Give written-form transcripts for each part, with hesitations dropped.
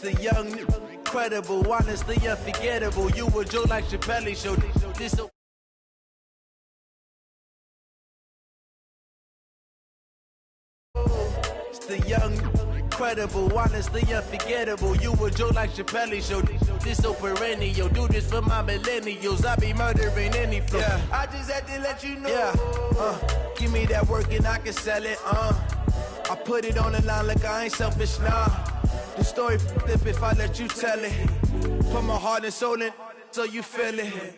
The young, incredible, honestly unforgettable. You a Joe like Chappelle show. This it's the young, incredible, honestly unforgettable. You a Joe like Chappelle show. This so perennial. Do this for my millennials. I be murdering any flow. Yeah. I just had to let you know. Yeah. Give me that work and I can sell it. I put it on the line like I ain't selfish, nah. The story flip if I let you tell it. Put my heart and soul in so you feel it.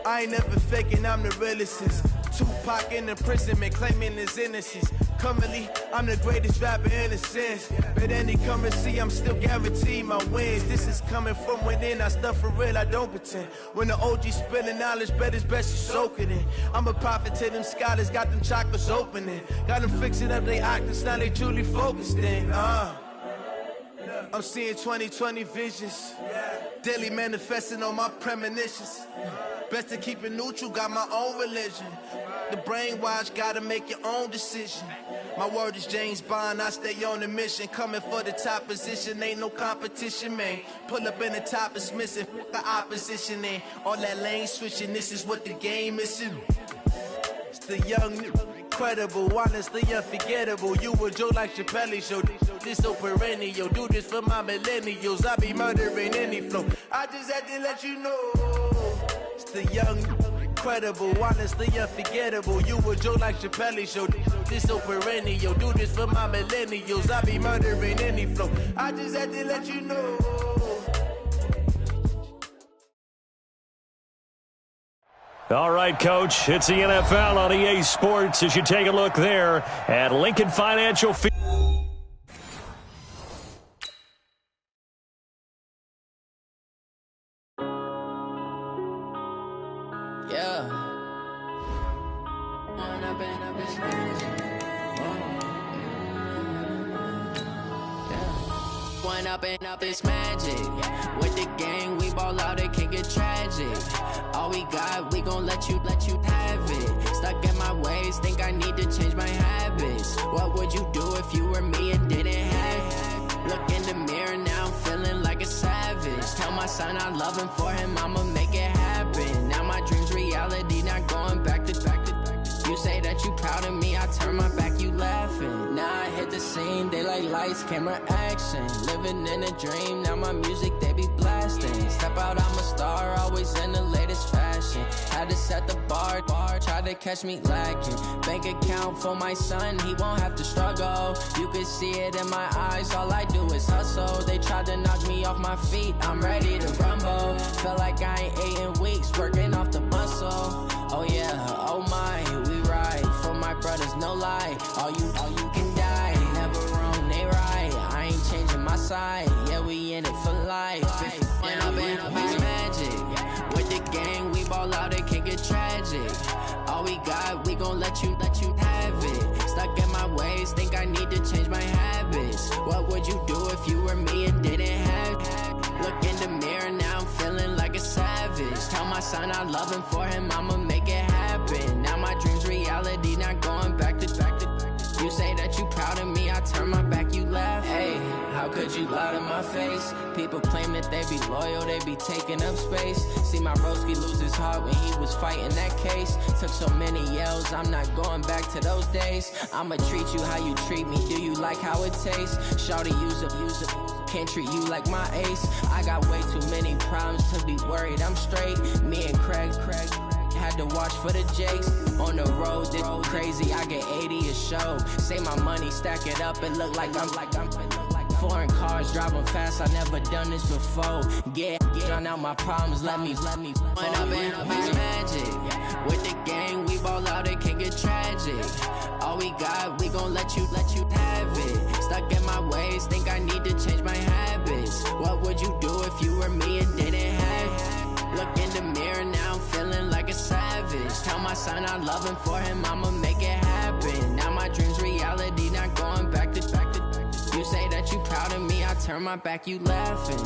I ain't never faking, I'm the realest. Tupac in imprisonment, claiming his innocence. Currently, I'm the greatest rapper in a sense. But any currency, I'm still guaranteed my wins. This is coming from within, I stuff for real, I don't pretend. When the OG spilling knowledge, bet it's best you soak it in. I'm a prophet to them scholars, got them chakras opening. Got them fixing up they octaves, now they truly focused in. I'm seeing 2020 visions, daily manifesting on my premonitions. Best to keep it neutral, got my own religion. The brainwash, gotta make your own decision. My word is James Bond, I stay on the mission. Coming for the top position, ain't no competition, man. Pull up in the top is missing, fuck the opposition, and all that lane switching, this is what the game is. It's the young, incredible, honestly unforgettable. You a Joe like Chappelle show. This so perennial. Do this for my millennials. I be murdering any flow. I just had to let you know. It's the young, incredible, honestly unforgettable. You a Joe like Chappelle show. This so perennial. Do this for my millennials. I be murdering any flow. I just had to let you know. All right, Coach, it's the NFL on EA Sports as you take a look there at Lincoln Financial Field. Yeah. One up and up, it's magic. With the gang, we ball out, it can get tragic. All we got, we gon' let you have it. Stuck in my ways, think I need to change my habits. What would you do if you were me and didn't have it? Look in the mirror, now I'm feeling like a savage. Tell my son I love him, for him I'ma make it happen. Now my dream's reality, not going back to. You say that you proud of me, I turn my back, you laughing. Now I hit the scene, they like lights, camera, action. Living in a dream, now my music, they be blasting. Step out, I'm a star, always in the latest fashion. Had to set the bar, try to catch me lacking. Bank account for my son, he won't have to struggle. You can see it in my eyes, all I do is hustle. They tried to knock me off my feet, I'm ready to rumble. Feel like I ain't ate in weeks, working off the muscle. Oh yeah, oh my, we ride for my brothers, no lie. All you can die, never wrong, they right. I ain't changing my side, yeah, we in it for life. When up and up, it's magic. With the gang, we ball out, it can get tragic. All we got, we gon' let you have it. Stuck in my ways, think I need to change my habits. What would you do if you were me and didn't have it? Look in the mirror, now I'm feeling like a savage. Tell my son I love him, for him I'ma make it happen. Now my dream's reality, not going back to. You say that you proud of me, I turn my back, you laugh. Hey, how could you lie to my face? People claim that they be loyal, they be taking up space. See my broski lose his heart when he was fighting that case. Took so many yells, I'm not going back to those days. I'ma treat you how you treat me, do you like how it tastes? Shawty, use it. Can't treat you like my ace. I got way too many problems to be worried, I'm straight. Me and Craig had to watch for the Jakes. On the road, this crazy, I get 80 a show. Say my money, stack it up, it look like I'm foreign cars, driving fast, I never done this before. Get on out my problems, let me When up and up, it's magic. With the gang, we ball out, it can get tragic. All we got, we gon' let you have it. Stuck in my ways, think I need to change my habits. What would you do if you were me and didn't have it? Look in the mirror, now I'm feeling like a savage. Tell my son I love him, for him I'ma make it happen. Now my dream's reality, not going back to. You say that you proud of me, I turn my back, you laughing.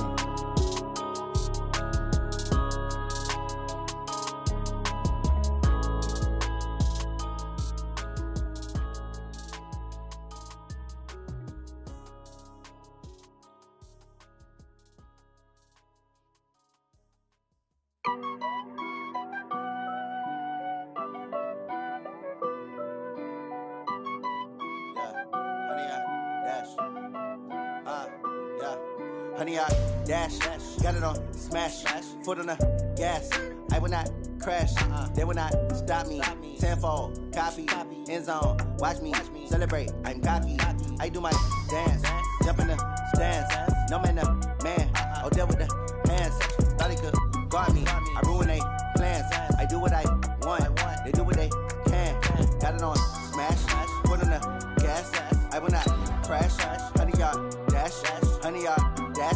honey yard, dash. Got it on smash, foot on the gas. I will not crash, they will not stop me. Tenfold, copy, end zone, watch me celebrate. I'm cocky, I do my dance, jump in the stands. No man, the man, oh, deal with the hands. Thought he could guard me, I ruin they plans. I do what I want, they do what they can. Got it on smash, foot on the gas. I will not crash, honey yard, dash, honey yard, dash,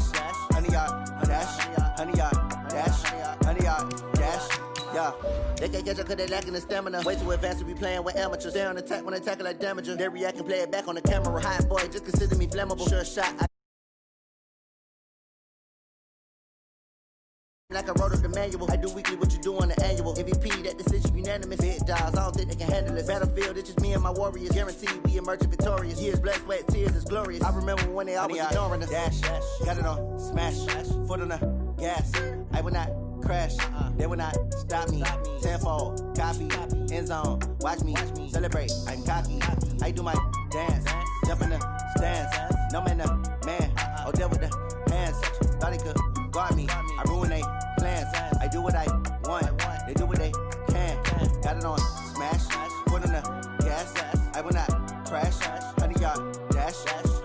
honey yard, dash, honey yard, dash, honey yard, dash. Yeah, they can't catch up cause they lacking the stamina. Way too advanced to be playing with amateurs. Stay on attack when they tackle like damager. They react and play it back on the camera. Hot boy, just consider me flammable. Sure shot. Like I wrote up the manual. I do weekly what you do on the annual. MVP, that decision unanimous. Big dogs, I don't think they can handle it. Battlefield, it's just me and my warriors. Guaranteed we emerging victorious. Years, blood, sweat, tears, it's glorious. I remember when they always ignoring us. Dash, got it on smash, foot on the gas. I will not crash, they will not stop me. Tenfold, copy, end zone, watch me celebrate. I'm cocky, I do my dance, jump in the stands. No man, the man, oh, deal with the hands. Thought he could guard me, I ruin they plans. I do what I want, they do what they can. Got it on smash, foot on the gas. I will not crash, honey yard, dash,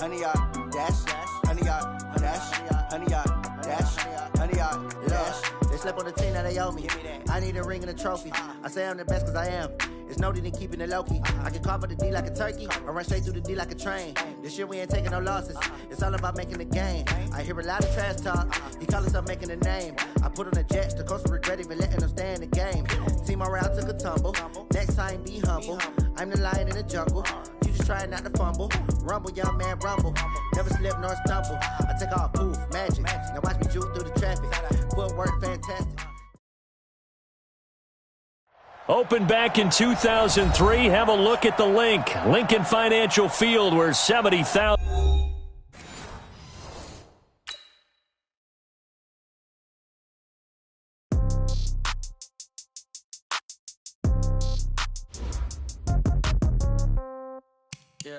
honey yard, dash, honey yard, dash, honey yard, dash, honey yard, dash. They slept on the team, now they owe me. I need a ring and a trophy. I say I'm the best cause I am. It's no need in keeping it low-key. I can carve up the D like a turkey or run straight through the D like a train. This year we ain't taking no losses. It's all about making the game. I hear a lot of trash talk. He call himself making a name. I put on the jets. The coach will regret even letting them stay in the game. Team around took a tumble. Next time be humble. I'm the lion in the jungle. You just trying not to fumble. Rumble, young man, rumble. Never slip nor stumble. I take off, poof, magic. Now watch me juke through the traffic. Footwork fantastic. Opened back in 2003. Have a look at the link. Lincoln Financial Field, where 70,000. Yeah.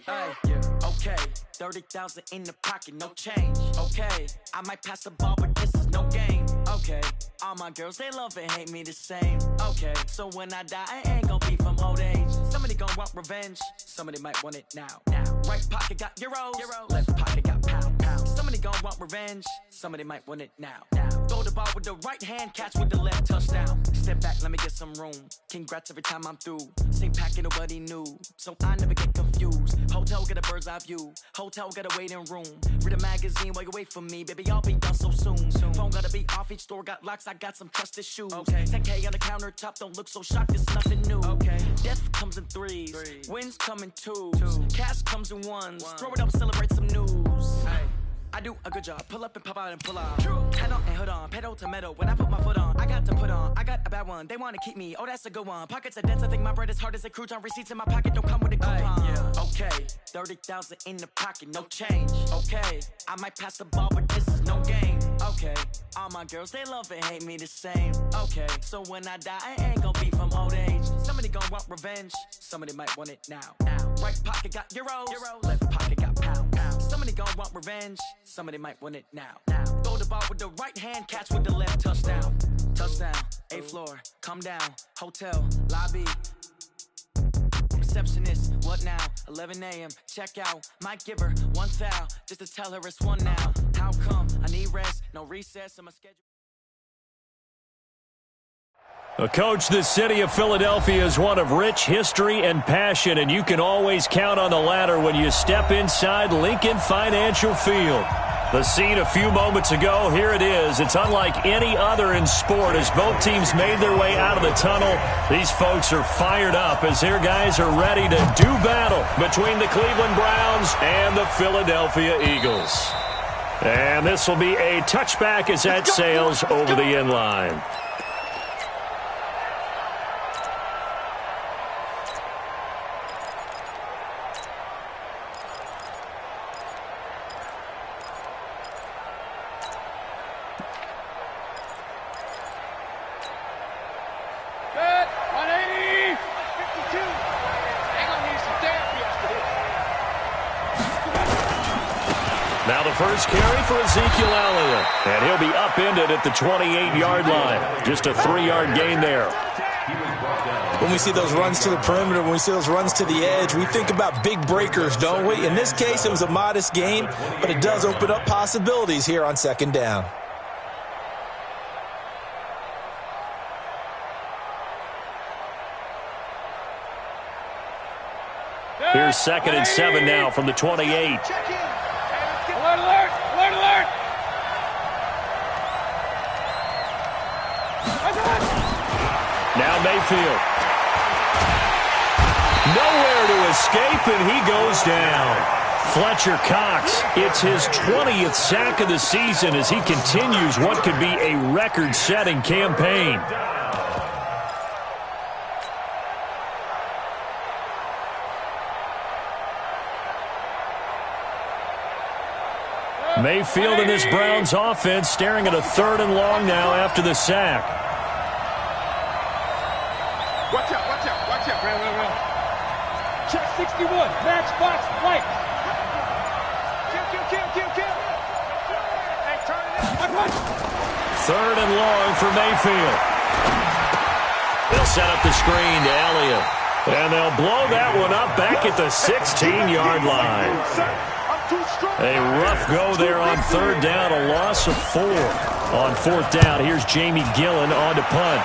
Hey, yeah. Okay. 30,000 in the pocket, no change. Okay. I might pass the ball, but this is no game. Okay. All my girls, they love and hate me the same. Okay. So when I die, I ain't gonna be from old age. Somebody gonna want revenge. Somebody might want it now. Right pocket got euros. Left pocket got pound. Somebody gonna want revenge. Somebody might want it now. Throw the ball with the right hand, catch with the left, touchdown. Step back, let me get some room. Congrats every time I'm through. Same packet, nobody knew. So I never get confused. Hotel get a bird's eye view. Hotel get a waiting room. Read a magazine while you wait for me. Baby, I'll be done so soon. Phone gotta be off, each store got locks. I got some trusted shoes. Okay. 10K on the countertop, don't look so shocked, it's nothing new. Okay. Death comes in threes. Wins come in twos. Cash comes in ones. Throw it up, celebrate some news. Hey. I do a good job. Pull up and pop out and pull out. Head on and hood on. Pedal to metal. When I put my foot on, I got to put on. I got a bad one. They want to keep me. Oh, that's a good one. Pockets are dense. I think my bread is hard as a crouton. Receipts in my pocket don't come with a coupon. Yeah. Okay. 30,000 in the pocket. No change. Okay. I might pass the ball, but this is no game. Okay. All my girls, they love and hate me the same. Okay. So when I die, I ain't gonna be from old age. Somebody gonna want revenge. Somebody might want it now. Right pocket got euros. Left pocket got pound. Somebody gon' want revenge. Somebody might want it now. Throw the ball with the right hand, catch with the left, touchdown. Touchdown, 8th floor, come down. Hotel, lobby. Receptionist, what now? 11 a.m., check out. Might give her one foul, just to tell her it's one now. How come? I need rest, no recess in my schedule. Coach, the city of Philadelphia is one of rich history and passion, and you can always count on the latter when you step inside Lincoln Financial Field. The scene a few moments ago, here it is. It's unlike any other in sport as both teams made their way out of the tunnel. These folks are fired up as their guys are ready to do battle between the Cleveland Browns and the Philadelphia Eagles. And this will be a touchback as that sails over the end line. Now the first carry for Ezekiel Elliott. And he'll be upended at the 28-yard line. Just a 3-yard gain there. When we see those runs to the perimeter, when we see those runs to the edge, we think about big breakers, don't we? In this case, it was a modest gain, but it does open up possibilities here on second down. Here's 2nd and 7 now from the 28. Alert, alert, alert, alert. Now Mayfield. Nowhere to escape, and he goes down. Fletcher Cox, it's his 20th sack of the season as he continues what could be a record-setting campaign. Mayfield in this Browns offense staring at a 3rd and long now after the sack. Watch out, watch out, watch out. Round. Check 61, matchbox, white. Kill. Hey, turn it up. 3rd and long for Mayfield. They'll set up the screen to Elliott. And they'll blow that one up back at the 16-yard line. A rough go there on 3rd down, a loss of 4. On 4th down, here's Jamie Gillen on to punt.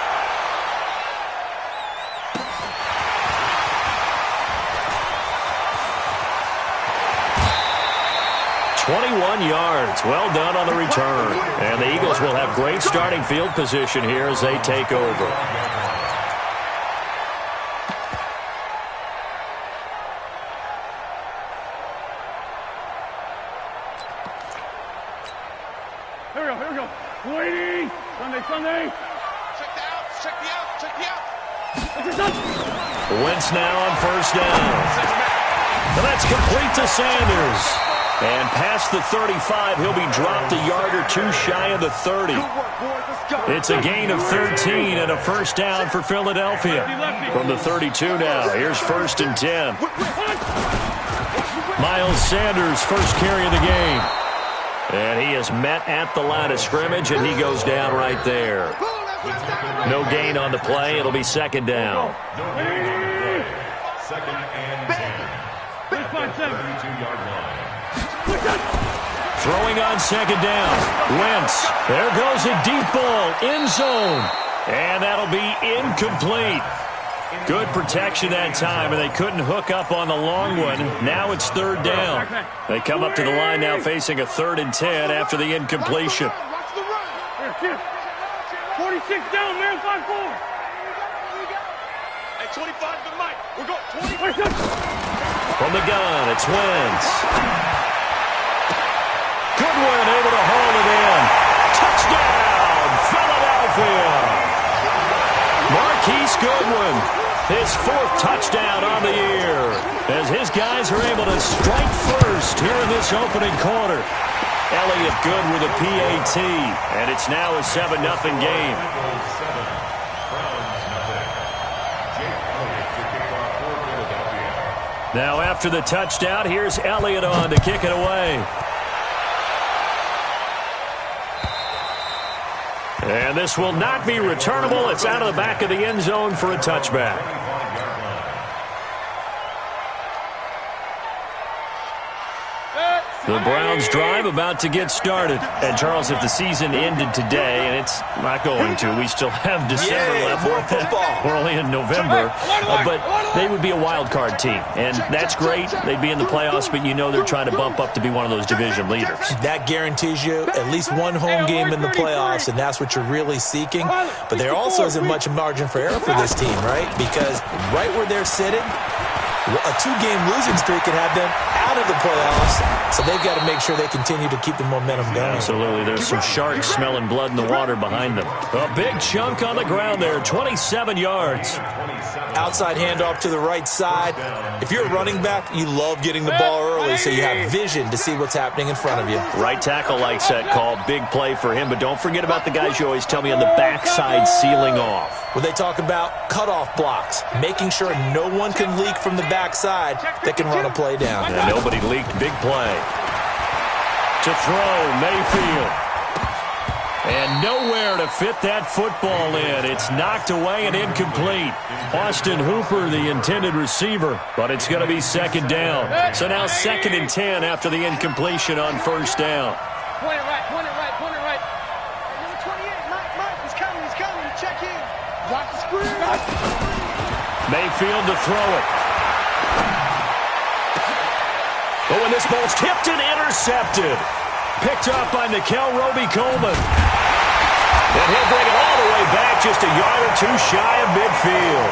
$21 yards. Well done on the return. And the Eagles will have great starting field position here as they take over. Here we go. Waiting. Sunday. Check the out. Wentz now on 1st down. And that's complete to Sanders. And past the 35, he'll be dropped a yard or 2 shy of the 30. It's a gain of 13 and a 1st down for Philadelphia. From the 32 now, here's 1st and 10. Miles Sanders, first carry of the game. And he is met at the line of scrimmage, and he goes down right there. No gain on the play. It'll be 2nd down. 2nd and 10. 32-yard line. Throwing on 2nd down. Wentz. There goes a deep ball. End zone. And that'll be incomplete. Good protection that time, and they couldn't hook up on the long one. Now it's 3rd down. They come up to the line now facing a 3rd and 10 after the incompletion. 46 down, man, 5-4. Hey, 25 to Mike. We're going 20. From the gun, it's Wentz. Goodwin able to haul it in. Touchdown, Philadelphia. Marquise Goodwin, his 4th touchdown on the year, as his guys are able to strike first here in this opening quarter. Elliott good with a PAT, and it's now a 7-0 game. Now after the touchdown, here's Elliott on to kick it away. And this will not be returnable. It's out of the back of the end zone for a touchback. The Browns drive about to get started. And, Charles, if the season ended today, and it's not going to, we still have December left. More football. We're only in November. But they would be a wild card team. And that's great. They'd be in the playoffs, but you know they're trying to bump up to be one of those division leaders. That guarantees you at least one home game in the playoffs, and that's what you're really seeking. But there also isn't much margin for error for this team, right? Because right where they're sitting, a 2-game losing streak can have them out of the playoffs, so they've got to make sure they continue to keep the momentum going. Absolutely. There's some sharks smelling blood in the water behind them. A big chunk on the ground there, 27 yards. Outside handoff to the right side. If you're a running back, you love getting the ball early so you have vision to see what's happening in front of you. Right tackle likes that call. Big play for him, but don't forget about the guys you always tell me on the backside sealing off. Well, they talk about cutoff blocks, making sure no one can leak from the backside that can run a play down. And nobody leaked. Big play. To throw, Mayfield. And nowhere to fit that football in. It's knocked away and incomplete. Austin Hooper, the intended receiver, but it's going to be second down. So now 2nd and 10 after the incompletion on first down. Point it right, point it right, point it right. Number 28, Mike, he's coming, check in. Block the screen. Mayfield to throw it. Oh, and this ball's tipped and intercepted. Picked up by Nickel Roby-Coleman. And he'll bring it all the way back just a yard or two shy of midfield.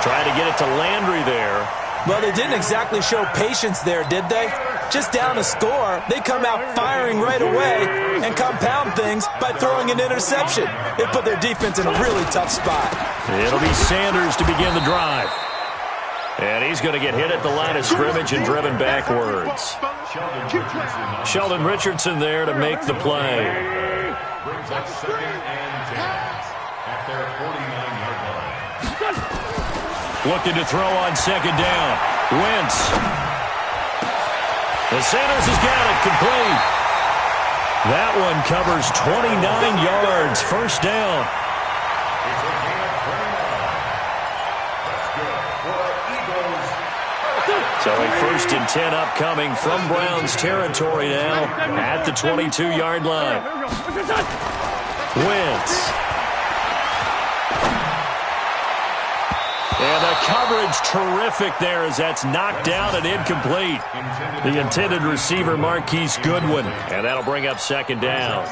Trying to get it to Landry there. Well, they didn't exactly show patience there, did they? Just down a score, they come out firing right away and compound things by throwing an interception. It put their defense in a really tough spot. It'll be Sanders to begin the drive. And he's going to get hit at the line of scrimmage and driven backwards. Sheldon Richardson there to make the play. Brings up 2nd and 10 at their 49-yard line. Looking to throw on 2nd down. Wentz. The Sanders has got it complete. That one covers 29 yards. First down. It's a gain of 29. That's good for the Eagles. So a 1st and 10 upcoming from Browns territory now at the 22-yard line. Wentz. And the coverage terrific there as that's knocked down and incomplete. The intended receiver, Marquise Goodwin. And that'll bring up 2nd down.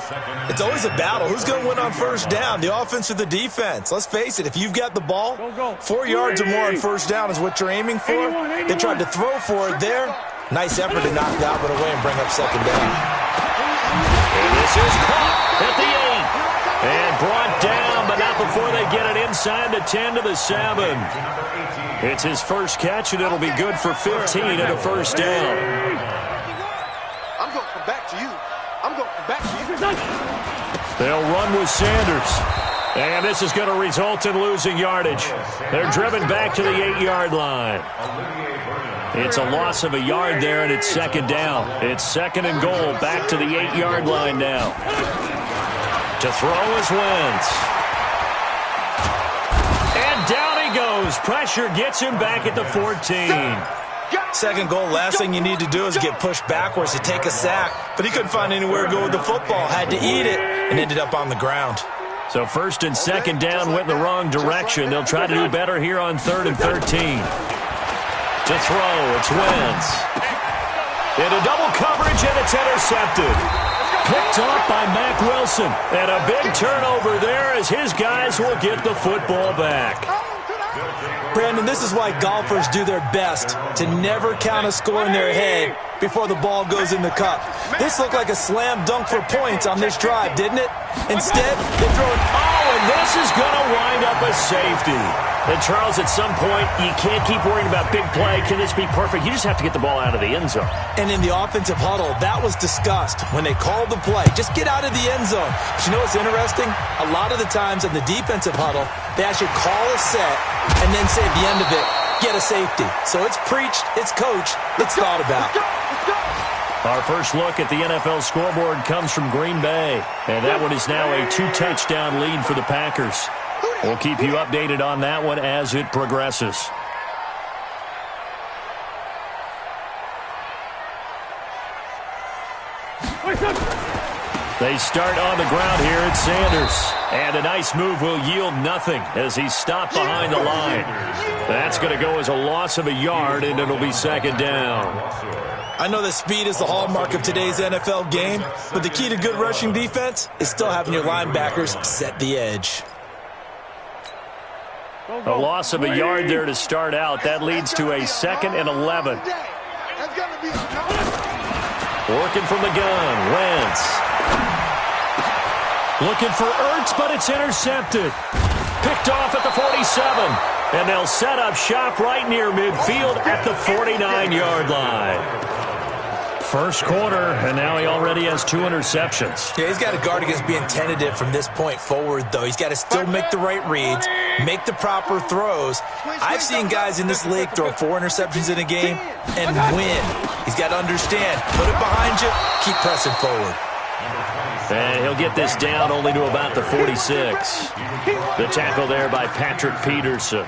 It's always a battle. Who's going to win on first down, the offense or the defense? Let's face it, if you've got the ball, 4 yards or more on first down is what you're aiming for. They tried to throw for it there. Nice effort to knock that one away and bring up 2nd down. And this is caught at the 8. And brought down, but not before they get it inside the 10 to the 7. It's his first catch, and it'll be good for 15 and a first down. I'm going to come back to you. I'm going to come back to you. They'll run with Sanders. And this is going to result in losing yardage. They're driven back to the 8-yard line. It's a loss of a yard there, and it's 2nd down. It's 2nd and goal, back to the 8-yard line now. To throw is Wentz. And down he goes. Pressure gets him back at the 14. 2nd goal, last thing you need to do is get pushed backwards to take a sack. But he couldn't find anywhere to go with the football. Had to eat it and ended up on the ground. So 1st and 2nd down went in the wrong direction. They'll try to do better here on 3rd and 13. To throw, it's Wentz. Into double coverage, and it's intercepted. Picked up by Mack Wilson. And a big turnover there as his guys will get the football back. Brandon, this is why golfers do their best to never count a score in their head before the ball goes in the cup. This looked like a slam dunk for points on this drive, didn't it? Instead, they throw it. Oh, and this is going to wind up a safety. And, Charles, at some point, you can't keep worrying about big play. Can this be perfect? You just have to get the ball out of the end zone. And in the offensive huddle, that was discussed when they called the play. Just get out of the end zone. But you know what's interesting? A lot of the times in the defensive huddle, they actually call a set and then say at the end of it, get a safety. So it's preached, it's coached, it's thought about. Our first look at the NFL scoreboard comes from Green Bay. And that one is now a 2-touchdown lead for the Packers. We'll keep you updated on that one as it progresses. They start on the ground here at Sanders. And a nice move will yield nothing as he's stopped behind the line. That's going to go as a loss of a yard, and it'll be 2nd down. I know that speed is the hallmark of today's NFL game, but the key to good rushing defense is still having your linebackers set the edge. A loss of a yard there to start out. That leads to a 2nd and 11. Working from the gun, Wentz. Looking for Ertz, but it's intercepted. Picked off at the 47. And they'll set up shop right near midfield at the 49-yard line. First quarter, and now he already already has 2 interceptions. Yeah, he's got to guard against being tentative from this point forward, though. He's got to still make the right reads, make the proper throws. I've seen guys in this league throw 4 interceptions in a game and win. He's got to understand, put it behind you, keep pressing forward. And he'll get this down only to about the 46. The tackle there by Patrick Peterson.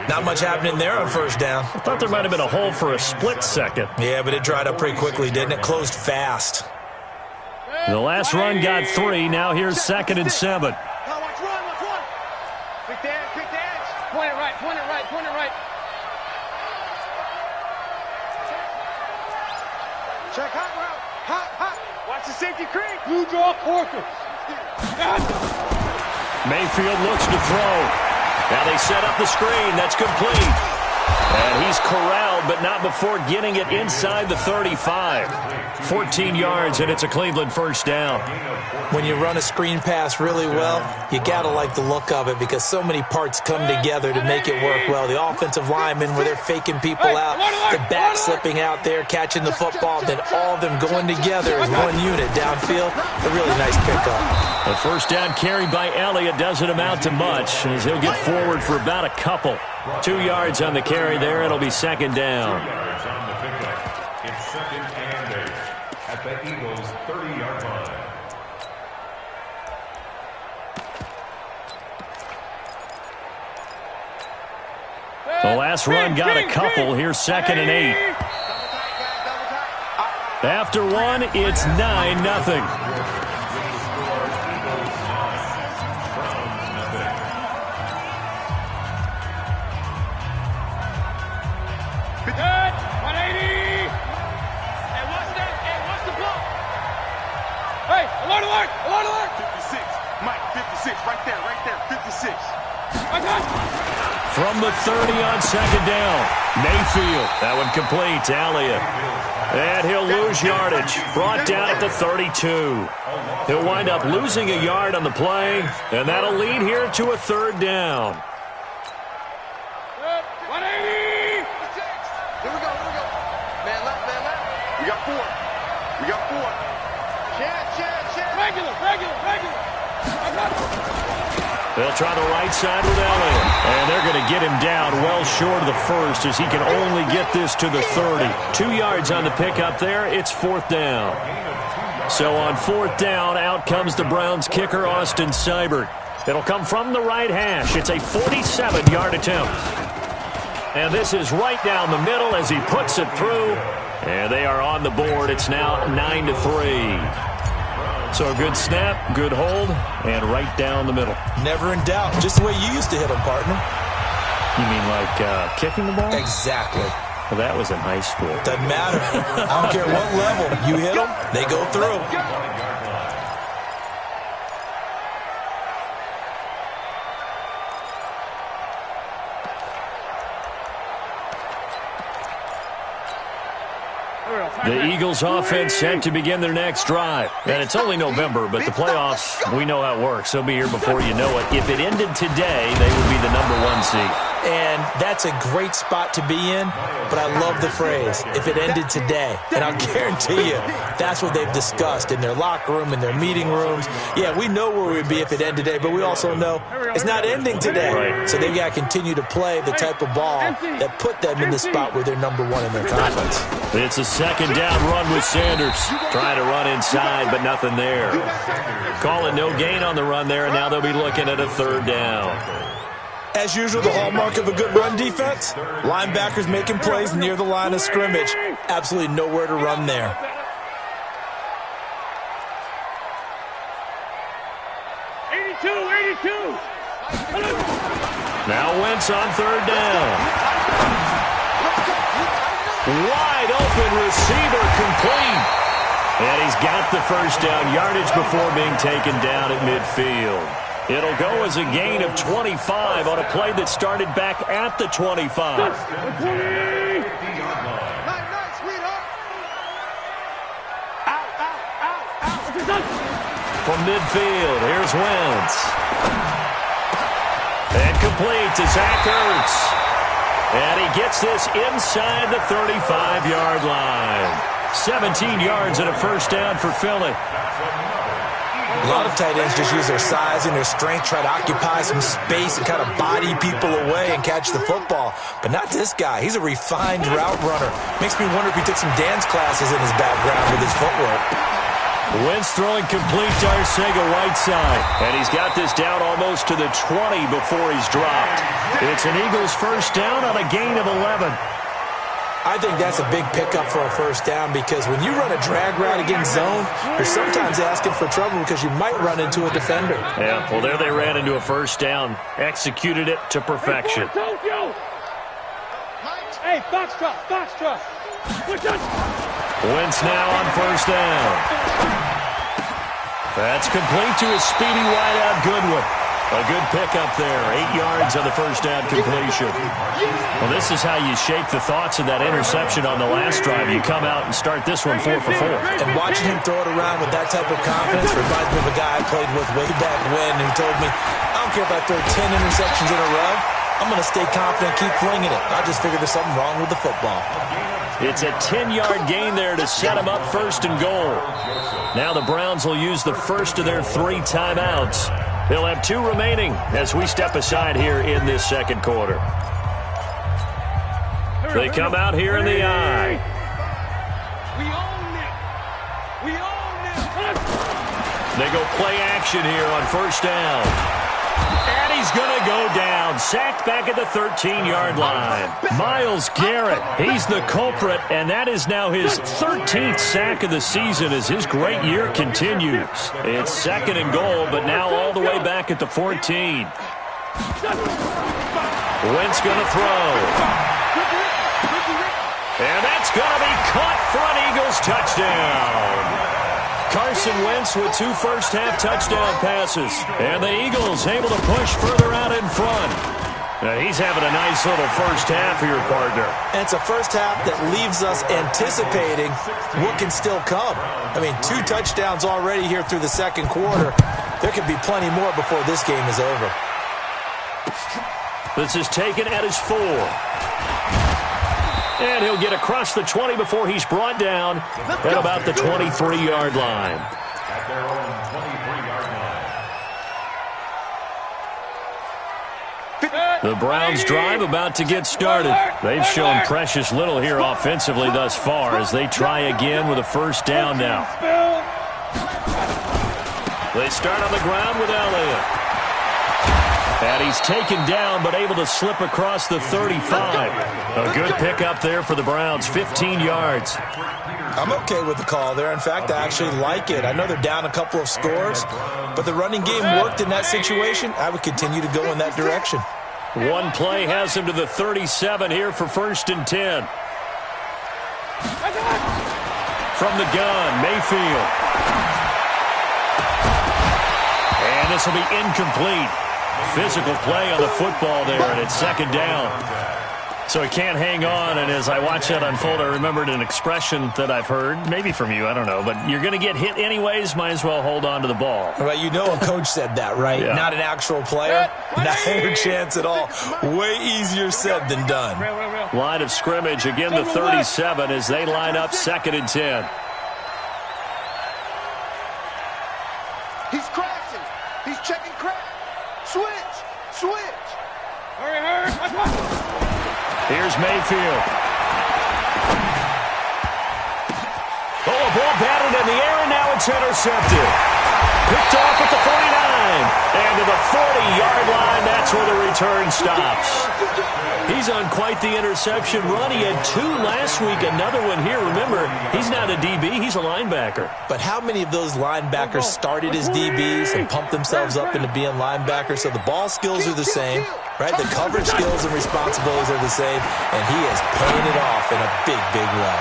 Not much happening there on first down. I thought there might have been a hole for a split second. Yeah, but it dried up pretty quickly, didn't it? Closed fast. The last run got 3. Now here's 2nd and 7. Now watch run. Quick the edge. Point it right. Check hot route. Hot. Watch the safety creep. Blue draw Porker. Mayfield looks to throw. Now they set up the screen. That's complete. And he's corralled, but not before getting it inside the 35. 14 yards, and it's a Cleveland first down. When you run a screen pass really well, you got to like the look of it because so many parts come together to make it work well. The offensive linemen, where they're faking people out, the back slipping out there, catching the football, then all of them going together as one unit downfield. A really nice pickup. The first down carry by Elliott doesn't amount to much as he'll get forward for about a couple. 2 yards on the carry there. It'll be 2nd down. 2 yards on the pickup. It's 2nd and 8 at the Eagles' 30-yard line. The last run got a couple. Here's 2nd and 8. After 1, it's 9-0. Alert! 56. Mike, 56. Right there. 56. From the 30 on 2nd down. Mayfield. That one complete. Elliott. And he'll lose yardage. Brought down at the 32. He'll wind up losing a yard on the play, and that'll lead here to a 3rd down. 180. Here we go. Man left. We got 4. Regular. They'll try the right side with Elliott. And they're going to get him down well short of the first as he can only get this to the 30. 2 yards on the pickup there. It's 4th down. So on 4th down, out comes the Browns kicker, Austin Seibert. It'll come from the right hash. It's a 47-yard attempt. And this is right down the middle as he puts it through. And they are on the board. It's now 9-3. So a good snap, good hold, and right down the middle. Never in doubt. Just the way you used to hit them, partner. You mean like kicking the ball? Exactly. Well, that was in high school. Doesn't matter. I don't care what level. You hit them, they go through. The Eagles offense set to begin their next drive. And it's only November, but the playoffs, we know how it works. They'll be here before you know it. If it ended today, they would be the #1 seed. And that's a great spot to be in, but I love the phrase, if it ended today. And I'll guarantee you, that's what they've discussed in their locker room, in their meeting rooms. Yeah, we know where we'd be if it ended today, but we also know it's not ending today. Right. So they've got to continue to play the type of ball that put them in the spot where they're #1 in their conference. It's a 2nd down run with Sanders. Trying to run inside, but nothing there. Calling no gain on the run there, and now they'll be looking at a 3rd down. As usual, the hallmark of a good run defense, linebackers making plays near the line of scrimmage. Absolutely nowhere to run there. Now Wentz on 3rd down. Wide open receiver complete. And he's got the first down yardage before being taken down at midfield. It'll go as a gain of 25 on a play that started back at the 25. From midfield, here's Wentz. And complete to Zach Ertz. And he gets this inside the 35-yard line. 17 yards and a first down for Philly. A lot of tight ends just use their size and their strength, try to occupy some space and kind of body people away and catch the football. But not this guy. He's a refined route runner. Makes me wonder if he took some dance classes in his background with his footwork. Wentz throwing complete to Arcega-Whiteside. And he's got this down almost to the 20 before he's dropped. It's an Eagles first down on a gain of 11. I think that's a big pickup for a first down because when you run a drag route against zone, you're sometimes asking for trouble because you might run into a defender. Yeah, well, there they ran into a first down. Executed it to perfection. Hey, Foxtrot, Foxtrot. Wentz now on first down. That's complete to a speedy wideout Goodwin. A good pickup there. 8 yards on the first down completion. Well, this is how you shape the thoughts of that interception on the last drive. You come out and start this one 4 for 4. And watching him throw it around with that type of confidence reminds me of a guy I played with way back when who told me, I don't care if I throw 10 interceptions in a row. I'm going to stay confident, keep flinging it. I just figured there's something wrong with the football. It's a 10-yard gain there to set him up first and goal. Now the Browns will use the first of their 3 timeouts. They'll have 2 remaining as we step aside here in this second quarter. They come out here in the eye. We own it. We own it. They go play action here on first down. And he's going to go down. Sacked back at the 13-yard line. Myles Garrett, he's the culprit, and that is now his 13th sack of the season as his great year continues. It's second and goal, but now all the way back at the 14. Wentz going to throw. And that's going to be caught for an Eagles touchdown. Carson Wentz with 2 first-half touchdown passes. And the Eagles able to push further out in front. Now he's having a nice little first half here, partner. And it's a first half that leaves us anticipating what can still come. I mean, 2 touchdowns already here through the second quarter. There could be plenty more before this game is over. This is taken at his 4. And he'll get across the 20 before he's brought down at about the 23-yard line. At their own 23-yard line. The Browns drive about to get started. They've shown precious little here offensively thus far as they try again with a first down now. They start on the ground with Elliott. And he's taken down but able to slip across the 35. A good pickup there for the Browns, 15 yards. I'm okay with the call there. In fact, I actually like it. I know they're down a couple of scores, but the running game worked in that situation. I would continue to go in that direction. One play has him to the 37 here for first and 10. From the gun, Mayfield. And this will be incomplete. Physical play on the football there, and it's second down. So he can't hang on, and as I watch that unfold, I remembered an expression that I've heard, maybe from you, I don't know, but you're going to get hit anyways, might as well hold on to the ball. Well, you know a coach said that, right? Yeah. Not an actual player. Not a chance at all. Way easier said than done. Line of scrimmage, again the 37 as they line up second and 10. He's crashing. He's checking crack. Switch. Switch. Hurry, hurry. Here's Mayfield. Oh, a ball batted in the air, and now it's intercepted. Picked off at the 49. And to the 40-yard line, that's where the return stops. He's on quite the interception run. He had 2 last week, another one here. Remember, he's not a DB, he's a linebacker. But how many of those linebackers started as DBs and pumped themselves up into being linebackers? So the ball skills are the same, right? The coverage skills and responsibilities are the same, and he is paying it off in a big, big way.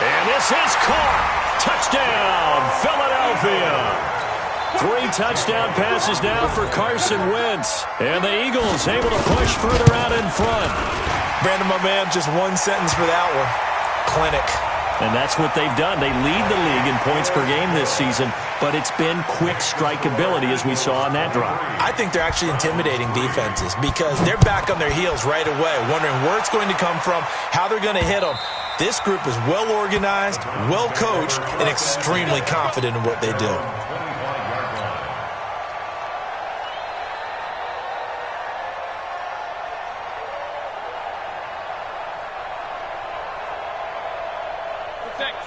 And this is caught. Touchdown, Philadelphia. 3 touchdown passes now for Carson Wentz. And the Eagles able to push further out in front. Brandon, my man, just one sentence for that one. Clinic. And that's what they've done. They lead the league in points per game this season, but it's been quick strikeability as we saw on that drive. I think they're actually intimidating defenses because they're back on their heels right away, wondering where it's going to come from, how they're going to hit them. This group is well organized, well coached, and extremely confident in what they do.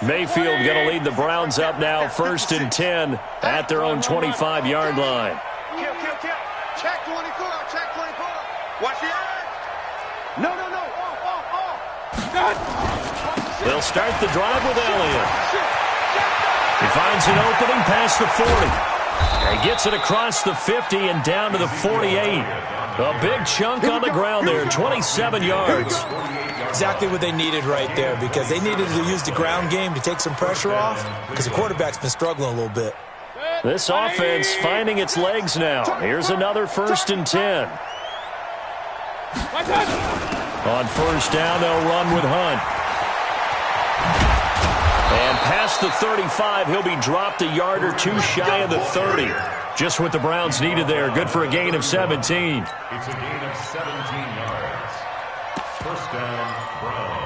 Mayfield going to lead the Browns up now, 1st and 10 at their own 25-yard line. Kill. Check 24. Watch the edge. No. Off. They'll start the drive with Elliott. He finds an opening past the 40. He gets it across the 50 and down to the 48. A big chunk on the ground there, 27 yards. Exactly what they needed right there, because they needed to use the ground game to take some pressure off, because the quarterback's been struggling a little bit. This offense finding its legs now. Here's another 1st and 10. On 1st down, they'll run with Hunt. And past the 35, he'll be dropped a yard or two shy of the 30. Just what the Browns needed there. Good for a gain of 17. It's a gain of 17 yards. 1st down, Browns.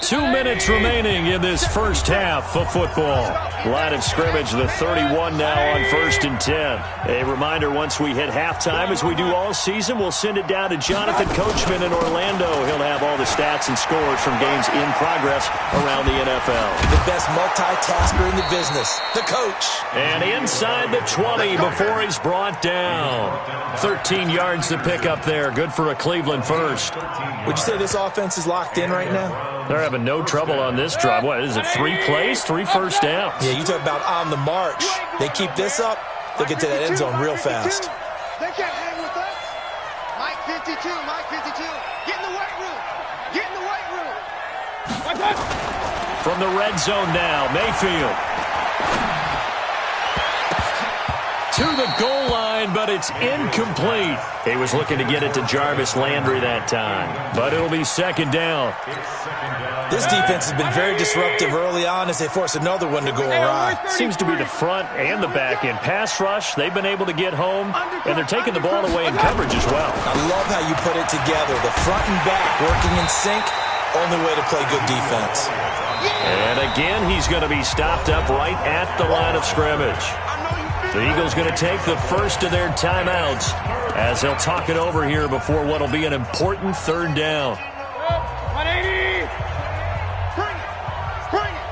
2 minutes remaining in this first half of football. Line of scrimmage, the 31 now on 1st and 10. A reminder, once we hit halftime, as we do all season, we'll send it down to Jonathan Coachman in Orlando. He'll have all the stats and scores from games in progress around the NFL. The best multitasker in the business, the coach. And inside the 20 before he's brought down. 13 yards to pick up there. Good for a Cleveland first. Would you say this offense is locked in right now? They're having no trouble on this drive. What is it, 3 plays, 3 first downs? Yeah, you talk about on the march. They keep this up, they'll get to that end zone real fast. They can't hang with us. Mike 52. Get in the weight room. From the red zone now, Mayfield. To the goal line, but it's incomplete. He was looking to get it to Jarvis Landry that time, but it'll be 2nd down. This defense has been very disruptive early on as they force another one to go awry. Seems to be the front and the back end. Pass rush, they've been able to get home, and they're taking the ball away in coverage as well. I love how you put it together. The front and back working in sync, only way to play good defense. And again, he's going to be stopped up right at the line of scrimmage. The Eagles going to take the first of their timeouts as they'll talk it over here before what will be an important 3rd down. 180. Bring it.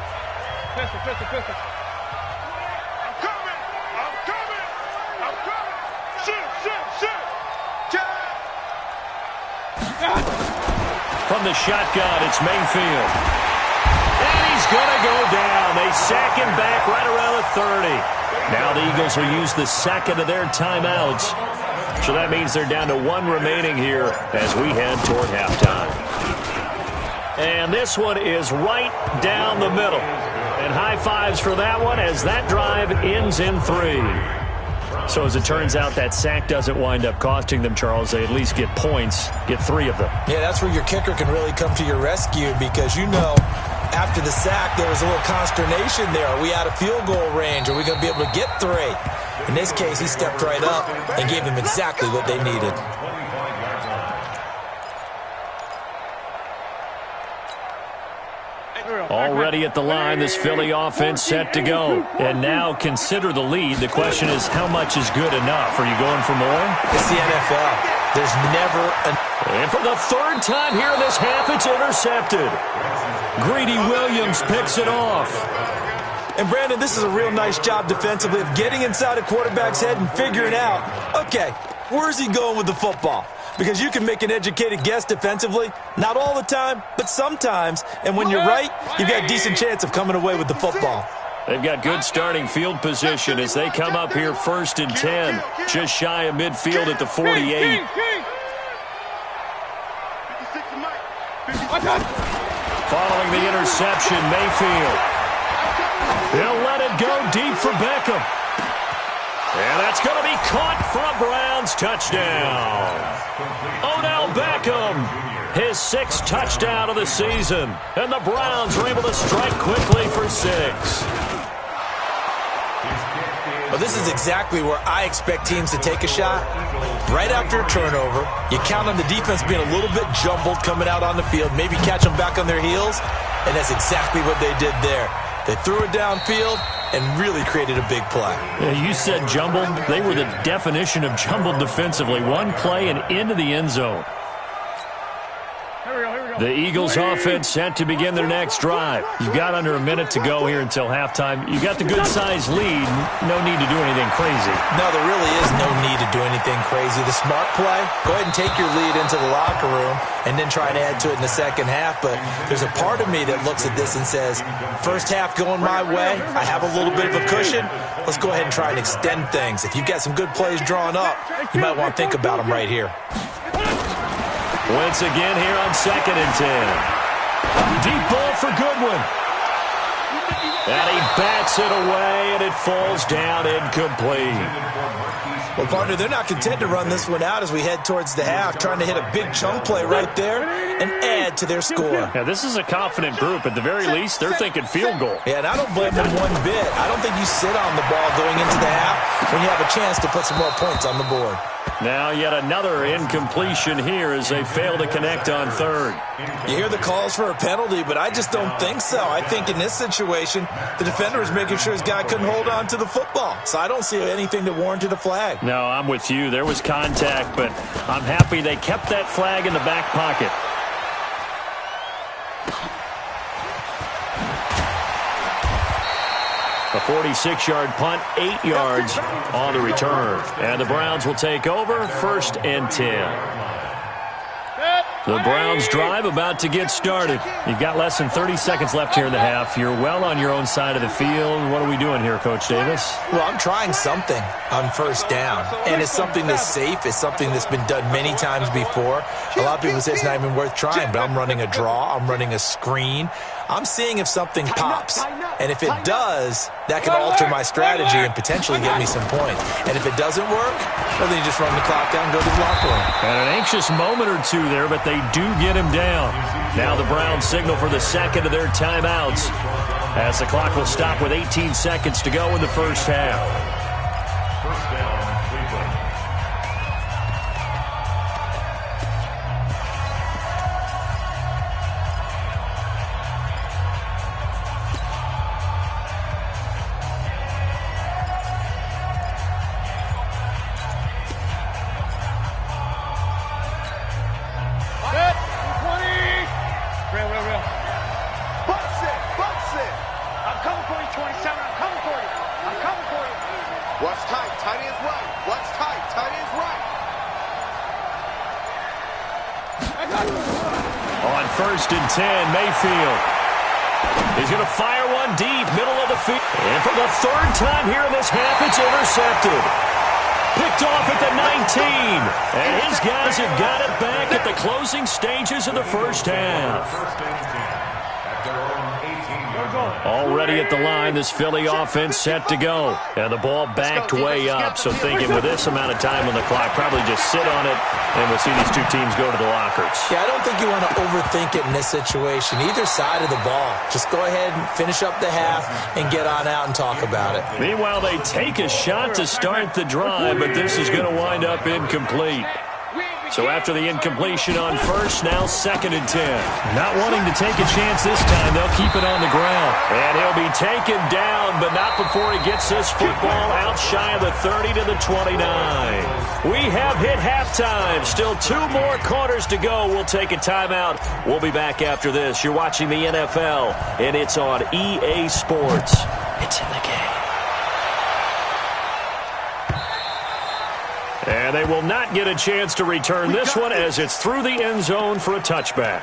Pistol. I'm coming. Shoot. From the shotgun, it's Mayfield. And he's going to go down. They sack him back right around the 30. Now the Eagles will use the 2nd of their timeouts. So that means they're down to 1 remaining here as we head toward halftime. And this one is right down the middle. And high fives for that one as that drive ends in 3. So as it turns out, that sack doesn't wind up costing them, Charles. They at least get points, get 3 of them. Yeah, that's where your kicker can really come to your rescue because, after the sack, there was a little consternation there. Are we out of field goal range? Are we going to be able to get 3? In this case, he stepped right up and gave them exactly what they needed. Already at the line, this Philly offense set to go. And now consider the lead. The question is, how much is good enough? Are you going for more? It's the NFL. There's never an... And for the 3rd time here in this half, it's intercepted. Greedy Williams picks it off. And, Brandon, this is a real nice job defensively of getting inside a quarterback's head and figuring out, okay, where's he going with the football? Because you can make an educated guess defensively, not all the time, but sometimes. And when you're right, you've got a decent chance of coming away with the football. They've got good starting field position as they come up here 1st and 10, just shy of midfield at the 48. Following the interception, Mayfield. He'll let it go deep for Beckham. And that's going to be caught for a Browns touchdown. Odell Beckham, his 6th touchdown of the season. And the Browns are able to strike quickly for 6. Well, this is exactly where I expect teams to take a shot. Right after a turnover, you count on the defense being a little bit jumbled coming out on the field, maybe catch them back on their heels, and that's exactly what they did there. They threw it downfield and really created a big play. Yeah, you said jumbled. They were the definition of jumbled defensively. One play and into the end zone. The Eagles offense set to begin their next drive. You've got under a minute to go here until halftime. You've got the good-sized lead. No need to do anything crazy. No, there really is no need to do anything crazy. The smart play, go ahead and take your lead into the locker room and then try to add to it in the second half. But there's a part of me that looks at this and says, first half going my way, I have a little bit of a cushion. Let's go ahead and try and extend things. If you've got some good plays drawn up, you might want to think about them right here. Once again here on 2nd and 10. Deep ball for Goodwin. And he bats it away, and it falls down incomplete. Well, partner, they're not content to run this one out as we head towards the half, trying to hit a big chunk play right there and add to their score. Yeah, this is a confident group. At the very least, they're thinking field goal. Yeah, and I don't blame them one bit. I don't think you sit on the ball going into the half when you have a chance to put some more points on the board. Now yet another incompletion here as they fail to connect on third. You hear the calls for a penalty, but I just don't think so. I think in this situation, the defender was making sure his guy couldn't hold on to the football. So I don't see anything that warranted a flag. No, I'm with you. There was contact, but I'm happy they kept that flag in the back pocket. A 46-yard punt, 8 yards on the return. And the Browns will take over, 1st and 10. The Browns drive about to get started. You've got less than 30 seconds left here in the half. You're well on your own side of the field. What are we doing here, Coach Davis? Well, I'm trying something on first down. And it's something that's safe. It's something that's been done many times before. A lot of people say it's not even worth trying, but I'm running a draw. I'm running a screen. I'm seeing if something pops. And if it does, that can alter my strategy and potentially get me some points. And if it doesn't work, well, then you just run the clock down and go to the locker room. And an anxious moment or two there, but they do get him down. Now the Browns signal for the second of their timeouts as the clock will stop with 18 seconds to go in the first half. First down, Cleveland. On 1st and 10, Mayfield. He's going to fire one deep, middle of the field. And for the 3rd time here in this half, it's intercepted. Picked off at the 19. And his guys have got it back at the closing stages of the first half. Already at the line, this Philly offense set to go. And the ball backed way up. So thinking with this amount of time on the clock, probably just sit on it, and we'll see these two teams go to the lockers. Yeah, I don't think you want to overthink it in this situation. Either side of the ball. Just go ahead and finish up the half and get on out and talk about it. Meanwhile, they take a shot to start the drive, but this is going to wind up incomplete. So after the incompletion on first, now 2nd and 10. Not wanting to take a chance this time, they'll keep it on the ground. And he'll be taken down, but not before he gets this football out shy of the 30 to the 29. We have hit halftime. Still 2 more quarters to go. We'll take a timeout. We'll be back after this. You're watching the NFL, and it's on EA Sports. It's in the game. And they will not get a chance to return this one as it's through the end zone for a touchback.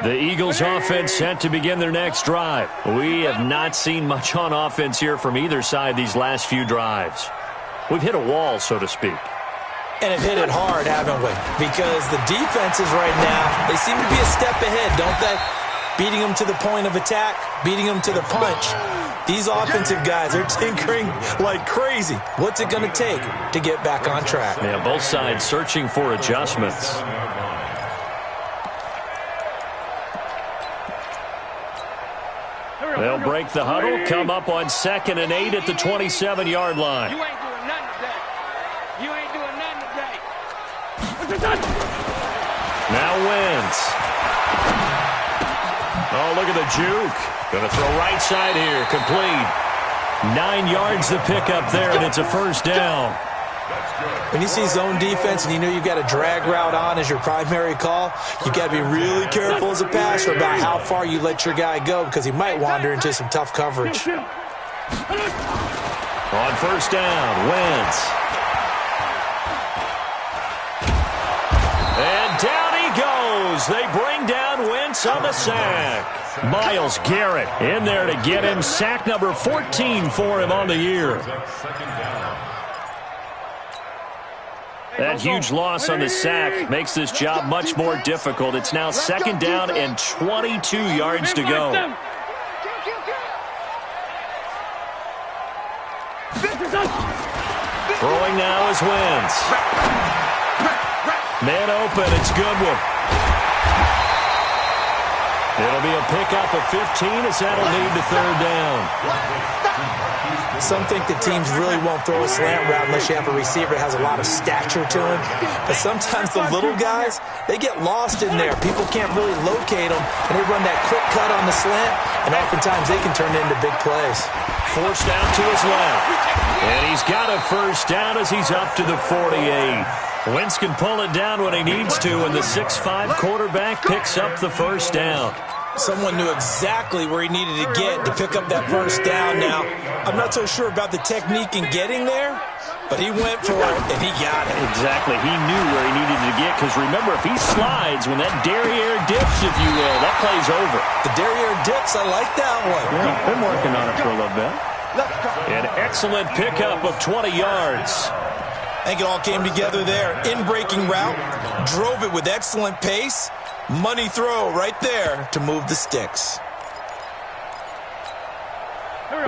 The Eagles offense set to begin their next drive. We have not seen much on offense here from either side these last few drives. We've hit a wall, so to speak. And have hit it hard, haven't we? Because the defenses right now, they seem to be a step ahead, don't they? Beating them to the point of attack, beating them to the punch. These offensive guys are tinkering like crazy. What's it going to take to get back on track? Yeah, both sides searching for adjustments. They'll break the huddle, come up on 2nd and 8 at the 27-yard line. You ain't doing nothing today. You ain't doing nothing today. Now Wentz. Oh, look at the juke. Going to throw right side here. Complete. 9 yards to pick up there, and it's a first down. When you see zone defense and you know you've got a drag route on as your primary call, you've got to be really careful as a passer about how far you let your guy go because he might wander into some tough coverage. On first down, Wentz. And down he goes. They bring down Wentz on the sack. Myles Garrett in there to get him. Sack number 14 for him on the year. That huge loss on the sack makes this job much more difficult. It's now 2nd down and 22 yards to go. Throwing now is Wentz. Man open, it's Goodwin. It'll be a pickup of 15 as that'll lead to 3rd down. Some think the teams really won't throw a slant route unless you have a receiver that has a lot of stature to him. But sometimes the little guys, they get lost in there. People can't really locate them, and they run that quick cut on the slant, and oftentimes they can turn into big plays. Forced down to his left. And he's got a first down as he's up to the 48. Wentz can pull it down when he needs to, and the 6'5" quarterback picks up the first down. Someone knew exactly where he needed to get to pick up that first down. Now, I'm not so sure about the technique in getting there, but he went for it, and he got it. Exactly. He knew where he needed to get, because remember, if he slides, when that derriere dips, if you will, that play's over. The derriere dips, I like that one. Yeah, been working on it for a little bit. An excellent pickup of 20 yards. I think it all came together there. In-breaking route, drove it with excellent pace. Money throw right there to move the sticks.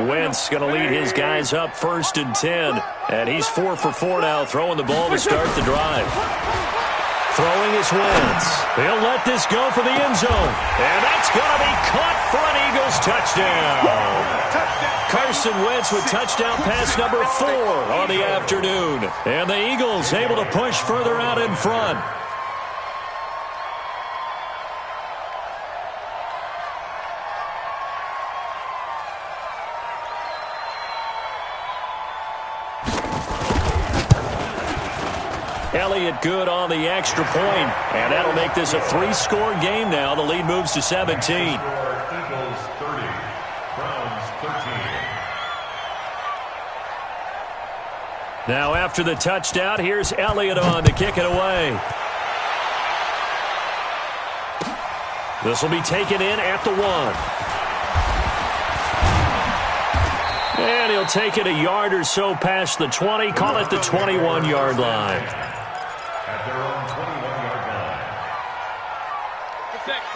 Wentz going to lead his guys up 1st and 10. And he's 4 for 4 now, throwing the ball to start the drive. Throwing is Wentz. He'll let this go for the end zone. And that's going to be caught for an Eagles touchdown. Carson Wentz with touchdown pass number 4 on the afternoon. And the Eagles able to push further out in front. Elliott good on the extra point, and that'll make this a 3-score game now. The lead moves to 17. Eagles 30, Browns 13. Now after the touchdown, here's Elliott on to kick it away. This will be taken in at the 1. And he'll take it a yard or so past the 20, call it the 21-yard line. At their own 21-yard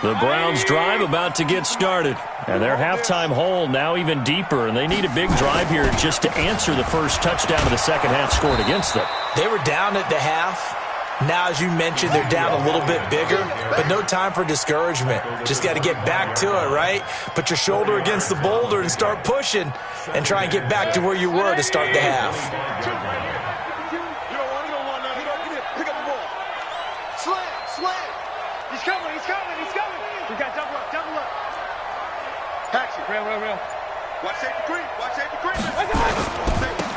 line. The Browns drive about to get started. And their halftime hole now even deeper, and they need a big drive here just to answer the first touchdown of the second half scored against them. They were down at the half. Now, as you mentioned, they're down a little bit bigger, but no time for discouragement. Just got to get back to it, right? Put your shoulder against the boulder and start pushing and try and get back to where you were to start the half. Slam. He's coming. We got double up. Action. Real. Watch safety creep.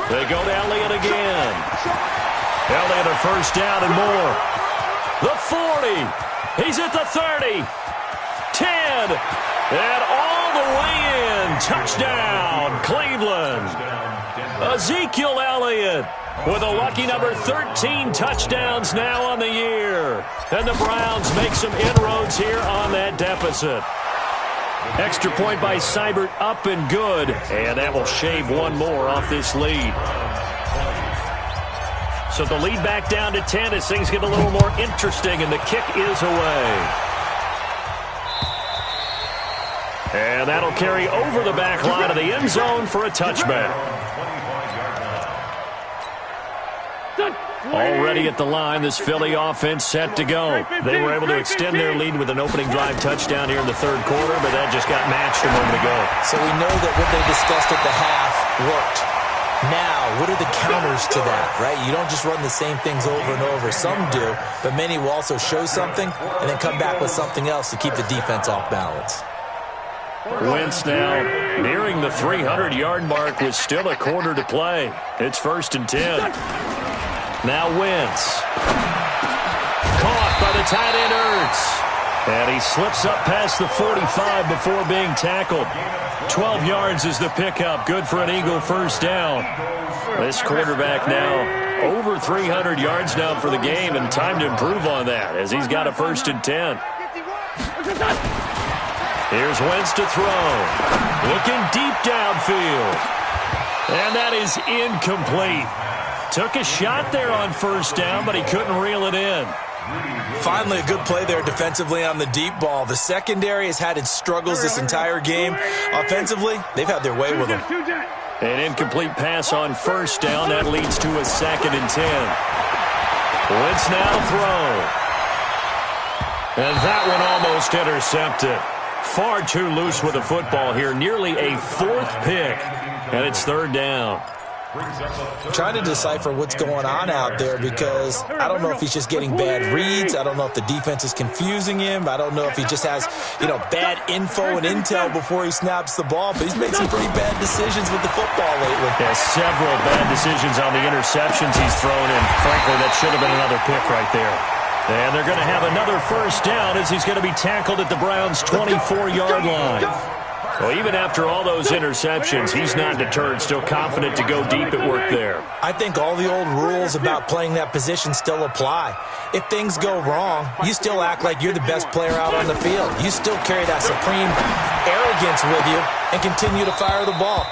They go to Elliott again. Elliott a first down and more. The 40. He's at the 30. 10. And all the way in. Touchdown, Cleveland. Ezekiel Elliott with a lucky number 13 touchdowns now on the year. And the Browns make some inroads here on that deficit. Extra point by Seibert up and good. And that will shave one more off this lead. So the lead back down to 10 as things get a little more interesting, and the kick is away. And that'll carry over the back line of the end zone for a touchback. Already at the line, this Philly offense set to go. They were able to extend their lead with an opening drive touchdown here in the third quarter, but that just got matched a moment ago. So we know that what they discussed at the half worked. Now, what are the counters to that, right? You don't just run the same things over and over. Some do, but many will also show something and then come back with something else to keep the defense off balance. Wentz now nearing the 300-yard mark with still a quarter to play. It's 1st and 10. Now Wentz. Caught by the tight end Ertz. And he slips up past the 45 before being tackled. 12 yards is the pickup. Good for an Eagle first down. This quarterback now over 300 yards now for the game, and time to improve on that as he's got a 1st and 10. Here's Wentz to throw. Looking deep downfield. And that is incomplete. Took a shot there on 1st down, but he couldn't reel it in. Finally, a good play there defensively on the deep ball. The secondary has had its struggles this entire game. Offensively, they've had their way with them. An incomplete pass on 1st down. That leads to a 2nd and 10. Wentz now throw. And that one almost intercepted. Far too loose with the football here. Nearly a 4th pick. And it's 3rd down. Trying to decipher what's going on out there because I don't know if he's just getting bad reads. I don't know if the defense is confusing him. I don't know if he just has, bad info and intel before he snaps the ball. But he's made some pretty bad decisions with the football lately. Yeah, several bad decisions on the interceptions he's thrown, and frankly, that should have been another pick right there. And they're going to have another 1st down as he's going to be tackled at the Browns' 24-yard line. Well, even after all those interceptions, he's not deterred, still confident to go deep at work there. I think all the old rules about playing that position still apply. If things go wrong, you still act like you're the best player out on the field. You still carry that supreme arrogance with you and continue to fire the ball.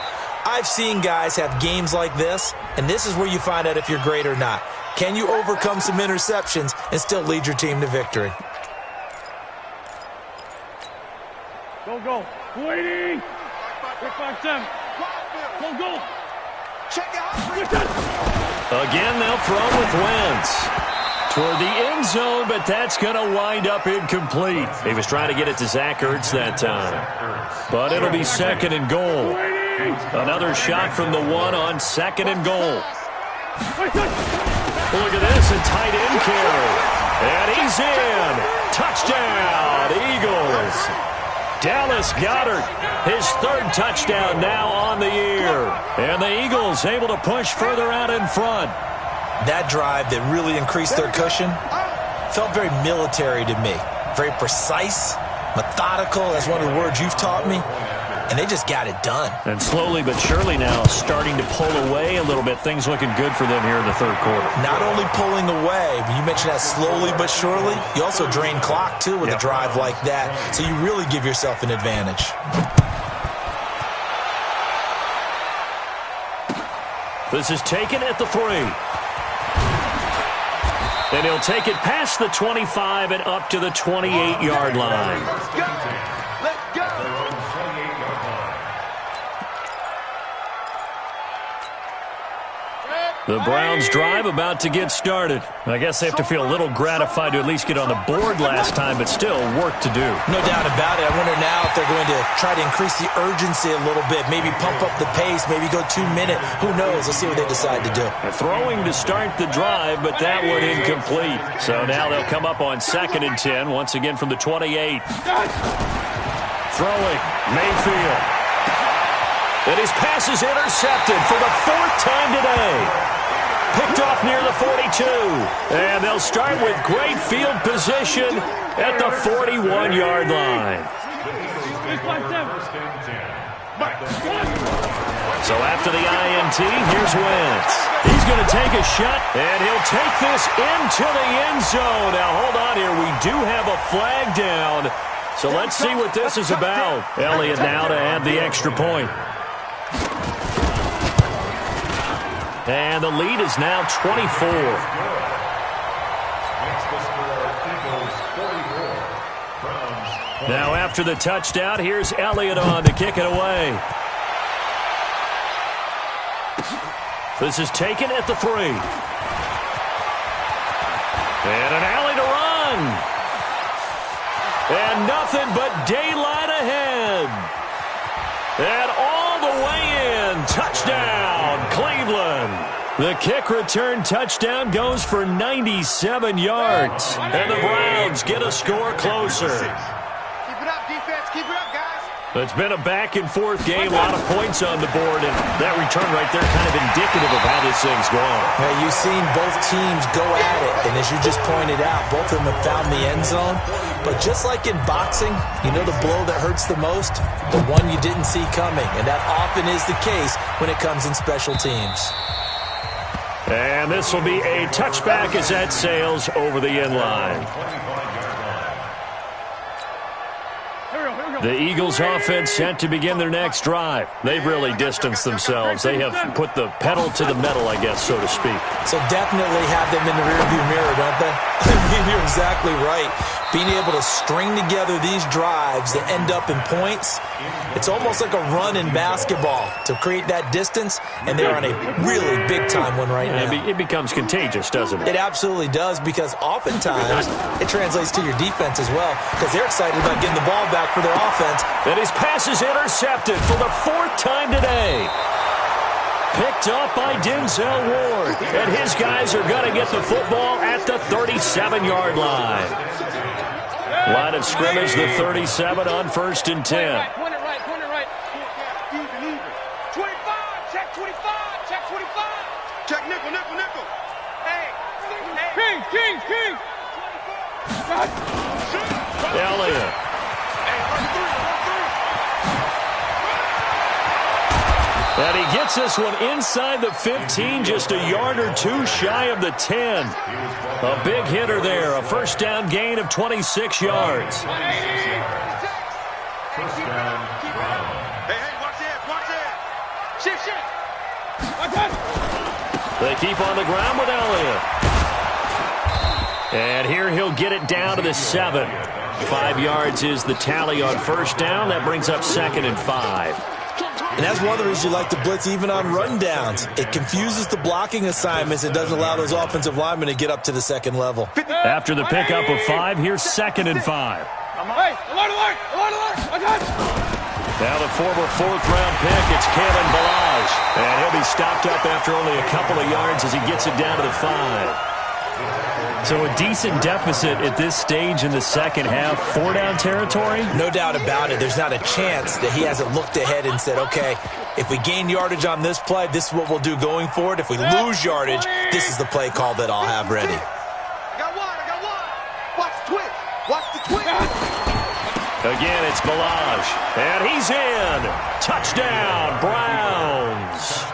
I've seen guys have games like this, and this is where you find out if you're great or not. Can you overcome some interceptions and still lead your team to victory? Go. Waiting. 5-7. Go. Check out. Again, they'll throw with Wentz. Toward the end zone, but that's going to wind up incomplete. He was trying to get it to Zach Ertz that time. But it'll be 2nd and goal. Another shot from the 1 on 2nd and goal. Look at this, a tight end carry. And he's in. Touchdown, Eagles. Dallas Goedert, his 3rd touchdown now on the year. And the Eagles able to push further out in front. That drive that really increased their cushion felt very military to me. Very precise, methodical. That's one of the words you've taught me. And they just got it done. And slowly but surely now starting to pull away a little bit. Things looking good for them here in the 3rd quarter. Not only pulling away, but you mentioned that slowly but surely. You also drain clock, too, with a drive like that. So you really give yourself an advantage. This is taken at the 3. And he'll take it past the 25 and up to the 28-yard line. The Browns drive about to get started. I guess they have to feel a little gratified to at least get on the board last time, but still work to do. No doubt about it. I wonder now if they're going to try to increase the urgency a little bit, maybe pump up the pace, maybe go 2-minute. Who knows? Let's see what they decide to do. They're throwing to start the drive, but that one incomplete. So now they'll come up on 2nd and 10, once again from the 28. Throwing, Mayfield. And his pass is intercepted for the 4th time today. Picked off near the 42. And they'll start with great field position at the 41-yard line. So after the INT, here's Wentz. He's going to take a shot, and he'll take this into the end zone. Now, hold on here. We do have a flag down. So let's see what this is about. Elliott now to add the extra point. And the lead is now 24. Makes the score Eagles 44, Browns Now after the touchdown, here's Elliott on to kick it away. This is taken at the 3. And an alley to run. And nothing but daylight ahead. And all the way in. Touchdown, Cleveland. The kick return touchdown goes for 97 yards. And the Browns get a score closer. Keep it up, defense. Keep it up, guys. It's been a back-and-forth game, a lot of points on the board, and that return right there kind of indicative of how this thing's going. Now, you've seen both teams go at it, and as you just pointed out, both of them have found the end zone. But just like in boxing, you know the blow that hurts the most? The one you didn't see coming, and that often is the case when it comes in special teams. And this will be a touchback as that sails over the end line. The Eagles offense set to begin their next drive. They've really distanced themselves. They have put the pedal to the metal, I guess, so to speak. So definitely have them in the rearview mirror, don't they? I mean, you're exactly right. Being able to string together these drives that end up in points, it's almost like a run in basketball to create that distance, and they're on a really big-time one right now. It becomes contagious, doesn't it? It absolutely does, because oftentimes it translates to your defense as well, because they're excited about getting the ball back for their offense. And his pass is intercepted for the 4th time today. Picked up by Denzel Ward. And his guys are going to get the football at the 37-yard line. Line of scrimmage, the 37 on 1st and 10. Point it right. 25, check 25, check 25. Check nickel. Hey. King. Elliott. And he gets this one inside the 15, just a yard or two shy of the 10. A big hitter there, a first down gain of 26 yards. Hey, watch this. Shit. They keep on the ground with Elliott. And here he'll get it down to the 7. 5 yards is the tally on first down. That brings up 2nd and 5. And that's one of the reasons you like to blitz even on rundowns. It confuses the blocking assignments and doesn't allow those offensive linemen to get up to the second level. After the pickup of 5, here's 2nd and 5. Hey, alert. Now the former 4th-round pick, it's Kalen Balaj. And he'll be stopped up after only a couple of yards as he gets it down to the 5. So a decent deficit at this stage in the second half. 4-down territory? No doubt about it. There's not a chance that he hasn't looked ahead and said, okay, if we gain yardage on this play, this is what we'll do going forward. If we lose yardage, this is the play call that I'll have ready. I got one. Watch the twitch. Again, it's Balaj. And he's in. Touchdown, Browns.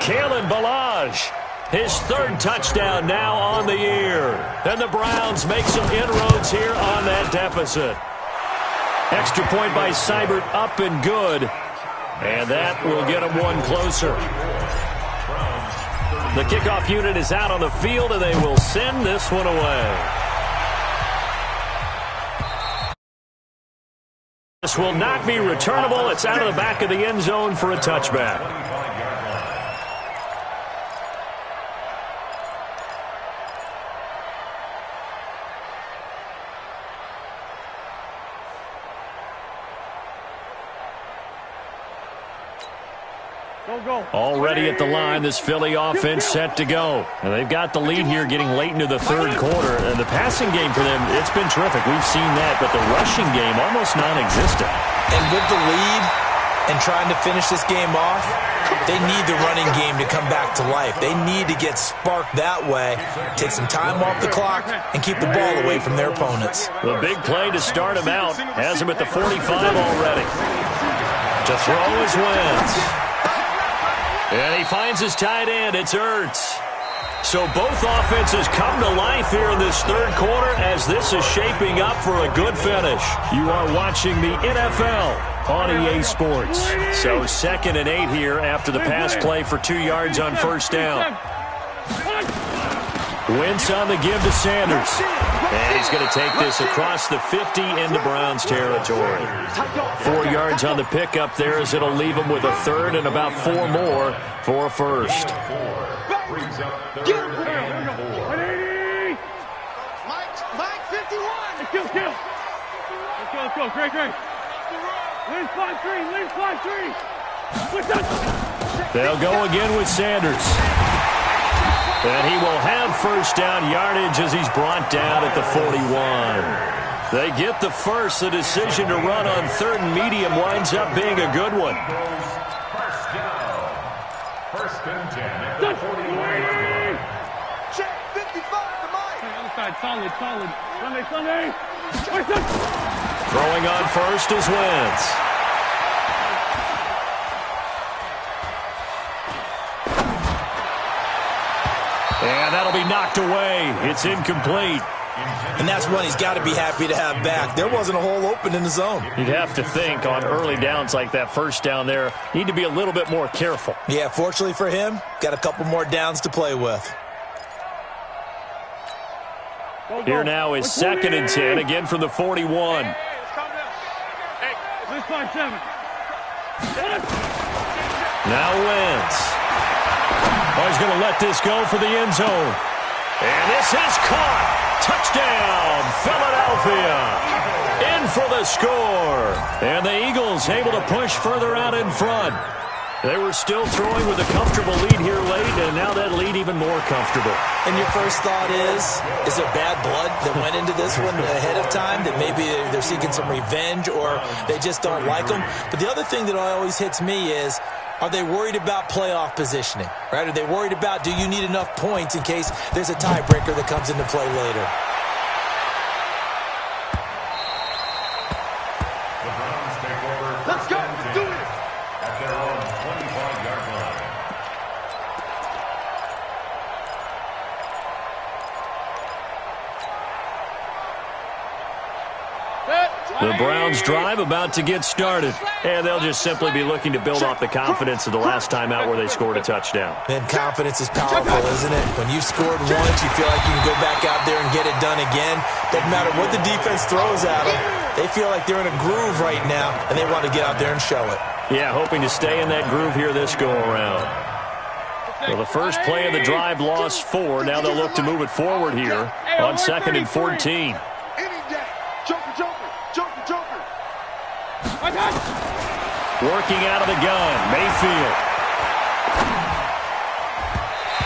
Kalen Balaj. His 3rd touchdown now on the year. And the Browns make some inroads here on that deficit. Extra point by Seibert, up and good. And that will get them one closer. The kickoff unit is out on the field, and they will send this one away. This will not be returnable. It's out of the back of the end zone for a touchback. Already at the line, this Philly offense set to go. And they've got the lead here getting late into the 3rd quarter. And the passing game for them, it's been terrific. We've seen that, but the rushing game almost non-existent. And with the lead and trying to finish this game off, they need the running game to come back to life. They need to get sparked that way, take some time off the clock, and keep the ball away from their opponents. The big play to start him out has him at the 45 already. To throw is Wentz. And he finds his tight end. It's Ertz. So both offenses come to life here in this 3rd quarter as this is shaping up for a good finish. You are watching the NFL on EA Sports. So 2nd and 8 here after the pass play for 2 yards on first down. Wentz on the give to Sanders. And he's going to take this across the 50 into Browns territory. 4 yards on the pickup there as it'll leave him with a third and about 4 more for a first. Mike, 51. Kill. Let's go. Great. Lean 5-3. They'll go again with Sanders. And he will have first down yardage as he's brought down at the 41. They get the first. The decision to run on third and medium winds up being a good one. First and 10 at the 41. Check 55 to Mike. Other side, solid. Sunday. Throwing on first is Wentz. And that'll be knocked away. It's incomplete. And that's one he's got to be happy to have back. There wasn't a hole open in the zone. You'd have to think on early downs like that first down there, need to be a little bit more careful. Yeah, fortunately for him, got a couple more downs to play with. Here now is 2nd and 10, again from the 41. Hey, let's 5-7. Now Wentz. Oh, he's going to let this go for the end zone. And this is caught. Touchdown, Philadelphia. In for the score. And the Eagles able to push further out in front. They were still throwing with a comfortable lead here late, and now that lead even more comfortable. And your first thought is there bad blood that went into this one ahead of time, that maybe they're seeking some revenge or they just don't like them? But the other thing that always hits me is, are they worried about playoff positioning, right? Are they worried about, do you need enough points in case there's a tiebreaker that comes into play later? The Browns take over. Let's go. Do it. At their own 25-yard line. The Browns drive about to get started, and they'll just simply be looking to build off the confidence of the last time out where they scored a touchdown. And confidence is powerful, isn't it? When you've scored once, you feel like you can go back out there and get it done again. Doesn't matter what the defense throws at them. They feel like they're in a groove right now, and they want to get out there and show it. Yeah, hoping to stay in that groove here this go-around. Well, the first play of the drive lost 4. Now they'll look to move it forward here on 2nd and 14. Working out of the gun, Mayfield.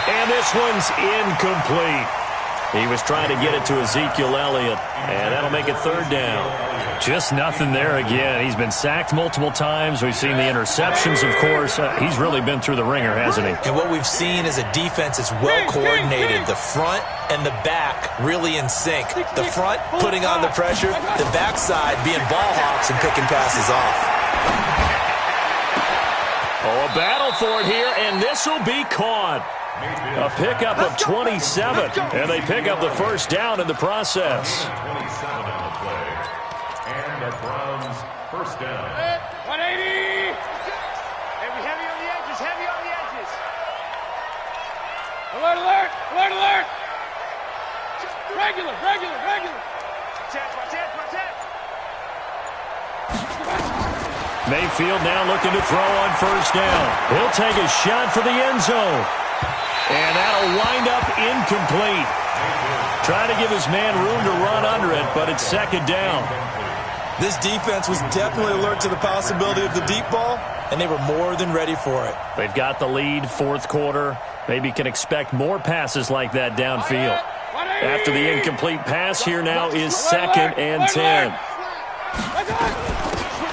And this one's incomplete. He was trying to get it to Ezekiel Elliott, and that'll make it 3rd down. Just nothing there again. He's been sacked multiple times. We've seen the interceptions, of course. He's really been through the ringer, hasn't he? And what we've seen is a defense that's well-coordinated. The front and the back really in sync. The front putting on the pressure, the backside being ball hawks and picking passes off. Oh, a battle for it here, and this will be caught. A pickup of 27, and they pick up the first down in the process. 27 on the play. And the Browns first down. 180. Heavy on the edges. Alert. Regular. Watch Mayfield now looking to throw on first down. He'll take a shot for the end zone. And that'll wind up incomplete. Trying to give his man room to run under it, but it's 2nd down. This defense was definitely alert to the possibility of the deep ball, and they were more than ready for it. They've got the lead, 4th quarter. Maybe can expect more passes like that downfield. After the incomplete pass, here now is 2nd and 10.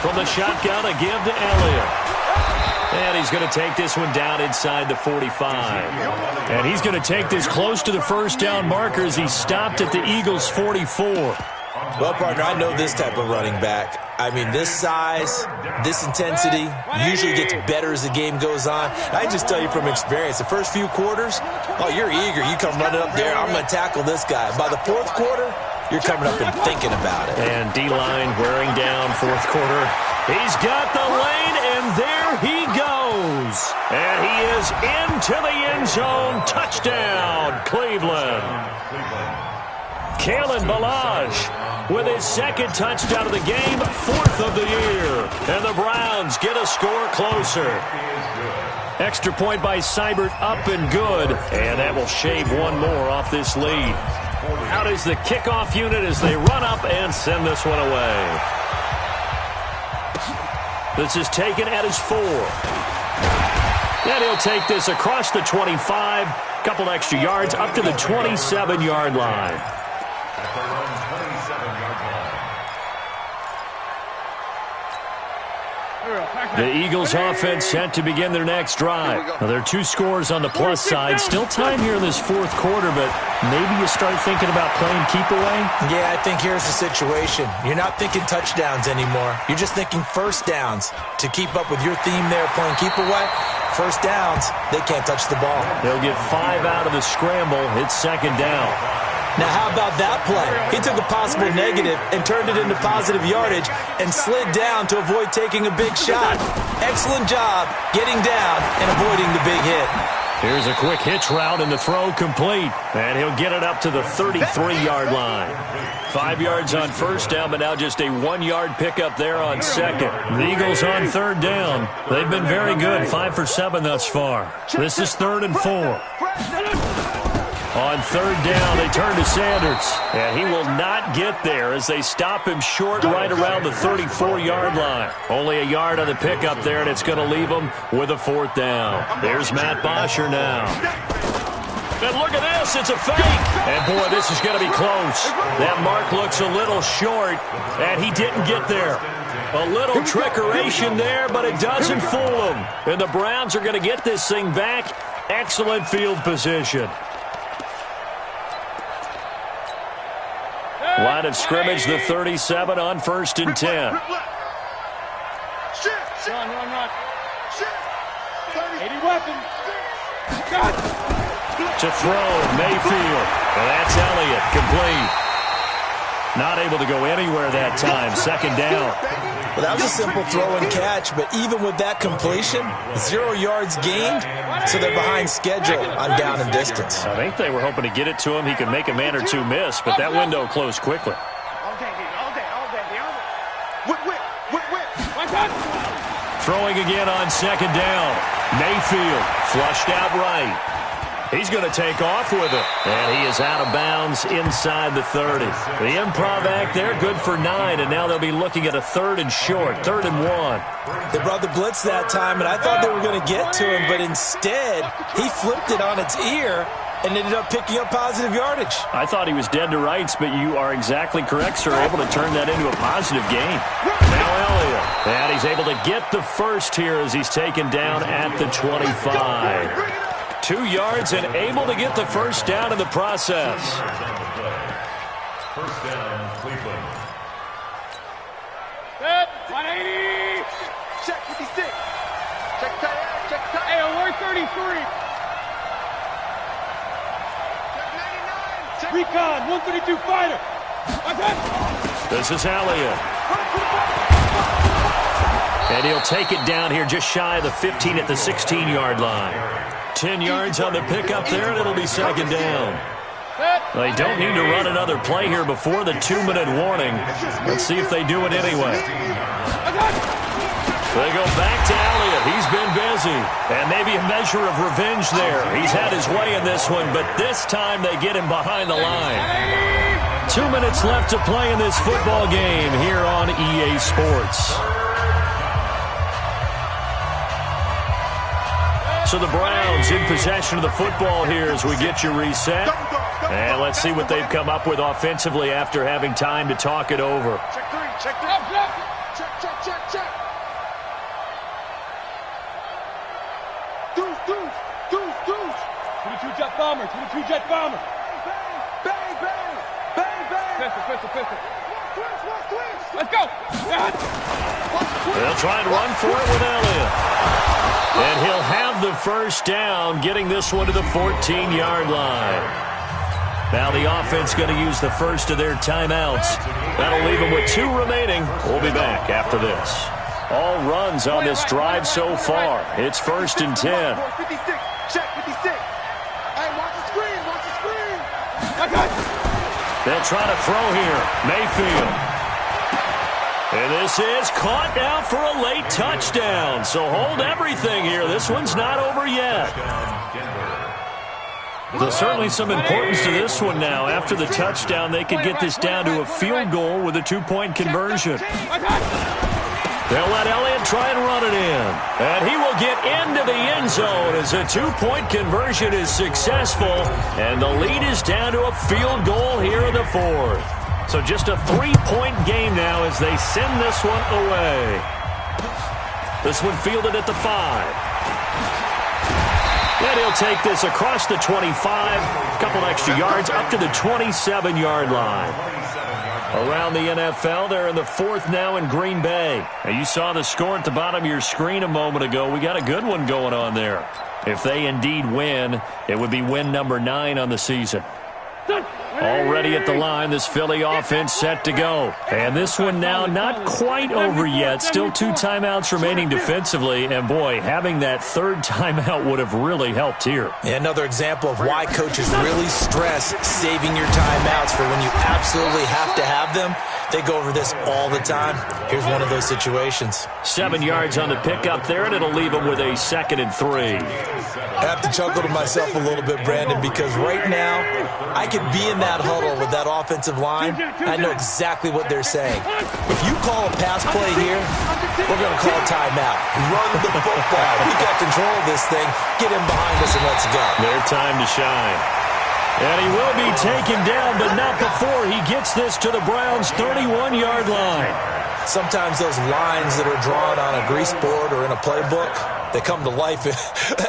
From the shotgun, a give to Elliott. And he's going to take this one down inside the 45. And he's going to take this close to the first down marker as he stopped at the Eagles' 44. Well, partner, I know this type of running back. I mean, this size, this intensity usually gets better as the game goes on. I just tell you from experience, the first few quarters, oh, you're eager. You come running up there, I'm going to tackle this guy. By the 4th quarter, you're coming up and thinking about it. And D-line wearing down 4th quarter. He's got the lane, and there he goes. throws. And he is into the end zone. Touchdown, Cleveland. Kalen Ballage with his second touchdown of the game, 4th of the year. And the Browns get a score closer. Extra point by Seibert, up and good. And that will shave one more off this lead. Out is the kickoff unit as they run up and send this one away. This is taken at his 4. And he'll take this across the 25. Couple extra yards up to the 27-yard line. The Eagles offense set to begin their next drive. Now, there are 2 scores on the plus side. Still time here in this 4th quarter, but maybe you start thinking about playing keep away? Yeah, I think here's the situation. You're not thinking touchdowns anymore. You're just thinking first downs. To keep up with your theme there, playing keep away, first downs, they can't touch the ball. They'll get 5 out of the scramble. It's 2nd down. Now, how about that play? He took a possible negative and turned it into positive yardage and slid down to avoid taking a big shot. Excellent job getting down and avoiding the big hit. Here's a quick hitch route and the throw complete. And he'll get it up to the 33-yard line. 5 yards on first down, but now just a 1-yard pickup there on second. The Eagles on 3rd down. They've been very good, 5 for 7 thus far. This is 3rd and 4. On 3rd down, they turn to Sanders. And he will not get there as they stop him short right around the 34-yard line. Only a yard on the pickup there, and it's going to leave him with a 4th down. There's Matt Bosher now. And look at this, it's a fake. And boy, this is going to be close. That mark looks a little short, and he didn't get there. A little trickeration there, but it doesn't fool him. And the Browns are going to get this thing back. Excellent field position. Line of scrimmage, the 37 on 1st and 10. Run. 80 weapons. To throw, Mayfield. And that's Elliott, complete. Not able to go anywhere that time. 2nd down. Well, that was a simple throw and catch, but even with that completion, 0 yards gained, so they're behind schedule on down and distance. I think they were hoping to get it to him. He could make a man or 2 miss, but that window closed quickly. Throwing again on 2nd down. Mayfield flushed out right. He's going to take off with it. And he is out of bounds inside the 30. The improv act there, good for 9. And now they'll be looking at a 3rd and short, 3rd and 1. They brought the blitz that time, and I thought they were going to get to him. But instead, he flipped it on its ear and ended up picking up positive yardage. I thought he was dead to rights, but you are exactly correct, sir. Able to turn that into a positive gain. Now Elliott. And he's able to get the first here as he's taken down at the 25. 2 yards and able to get the first down in the process. First down, Cleveland. Set, 180. Check 56. Check tight end, check tight end. Hey, alert 33. Check 99. Check recon, 132 fighter. This is Elliott. And he'll take it down here just shy of the 15 at the 16-yard line. 10 yards on the pickup there, and it'll be 2nd down. They don't need to run another play here before the 2-minute warning. Let's see if they do it anyway. They go back to Elliott. He's been busy. And maybe a measure of revenge there. He's had his way in this one, but this time they get him behind the line. 2 minutes left to play in this football game here on EA Sports. So the Browns in possession of the football here as we get you reset. And let's see what they've come up with offensively after having time to talk it over. Check 3, check 3. Check. Deuce. 22 jet bomber. Bang. Pistol. Let's go. They'll try and run for it with Elliott. And he'll have the first down, getting this one to the 14-yard line. Now the offense going to use the first of their timeouts. That'll leave them with 2 remaining. We'll be back after this. all runs on this drive so far. It's 1st and 10. 56. Check 56. Hey, watch the screen. Watch the screen. They'll try to throw here. Mayfield. And this is caught now for a late touchdown. So hold everything here. This one's not over yet. There's certainly some importance to this one now. After the touchdown, they could get this down to a field goal with a 2-point conversion. They'll let Elliott try and run it in. And he will get into the end zone as a 2-point conversion is successful. And the lead is down to a field goal here in the 4th. So just a 3-point game now as they send this one away. This one fielded at the 5. And he'll take this across the 25. A couple extra yards up to the 27-yard line. Around the NFL, they're in the 4th now in Green Bay. Now you saw the score at the bottom of your screen a moment ago. We got a good one going on there. If they indeed win, it would be win number 9 on the season. Already at the line, this Philly offense set to go. And this one now not quite over yet. Still 2 timeouts remaining defensively. And, boy, having that 3rd timeout would have really helped here. Yeah, another example of why coaches really stress saving your timeouts for when you absolutely have to have them. They go over this all the time. Here's one of those situations. 7 yards on the pickup there, and it'll leave them with a 2nd and 3. I have to chuckle to myself a little bit, Brandon, because right now I could be in that huddle with that offensive line. I know exactly what they're saying. If you call a pass play here, we're going to call a timeout. Run the football. We got control of this thing. Get him behind us and let's go. Their time to shine. And he will be taken down, but not before he gets this to the Browns' 31-yard line. Sometimes those lines that are drawn on a grease board or in a playbook, they come to life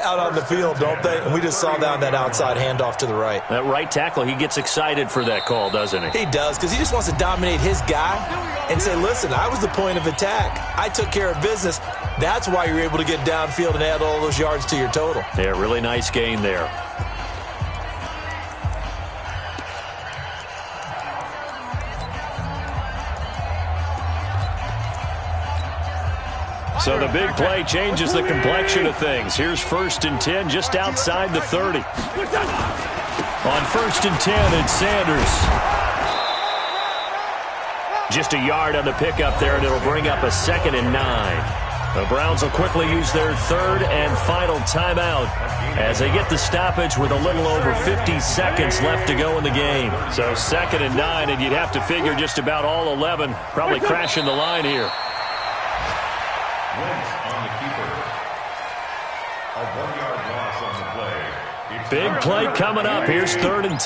out on the field, don't they? And we just saw down that outside handoff to the right. That right tackle, he gets excited for that call, doesn't he? He does, because he just wants to dominate his guy and say, listen, I was the point of attack. I took care of business. That's why you're able to get downfield and add all those yards to your total. Yeah, really nice gain there. So the big play changes the complexion of things. Here's 1st and 10 just outside the 30. On 1st and 10, it's Sanders. Just a yard on the pickup there, and it'll bring up a 2nd and 9. The Browns will quickly use their 3rd and final timeout as they get the stoppage with a little over 50 seconds left to go in the game. So 2nd and 9, and you'd have to figure just about all 11 probably crashing the line here. On the keeper. A 1-yard loss on the play. Big play coming up. Here's 3rd and 10.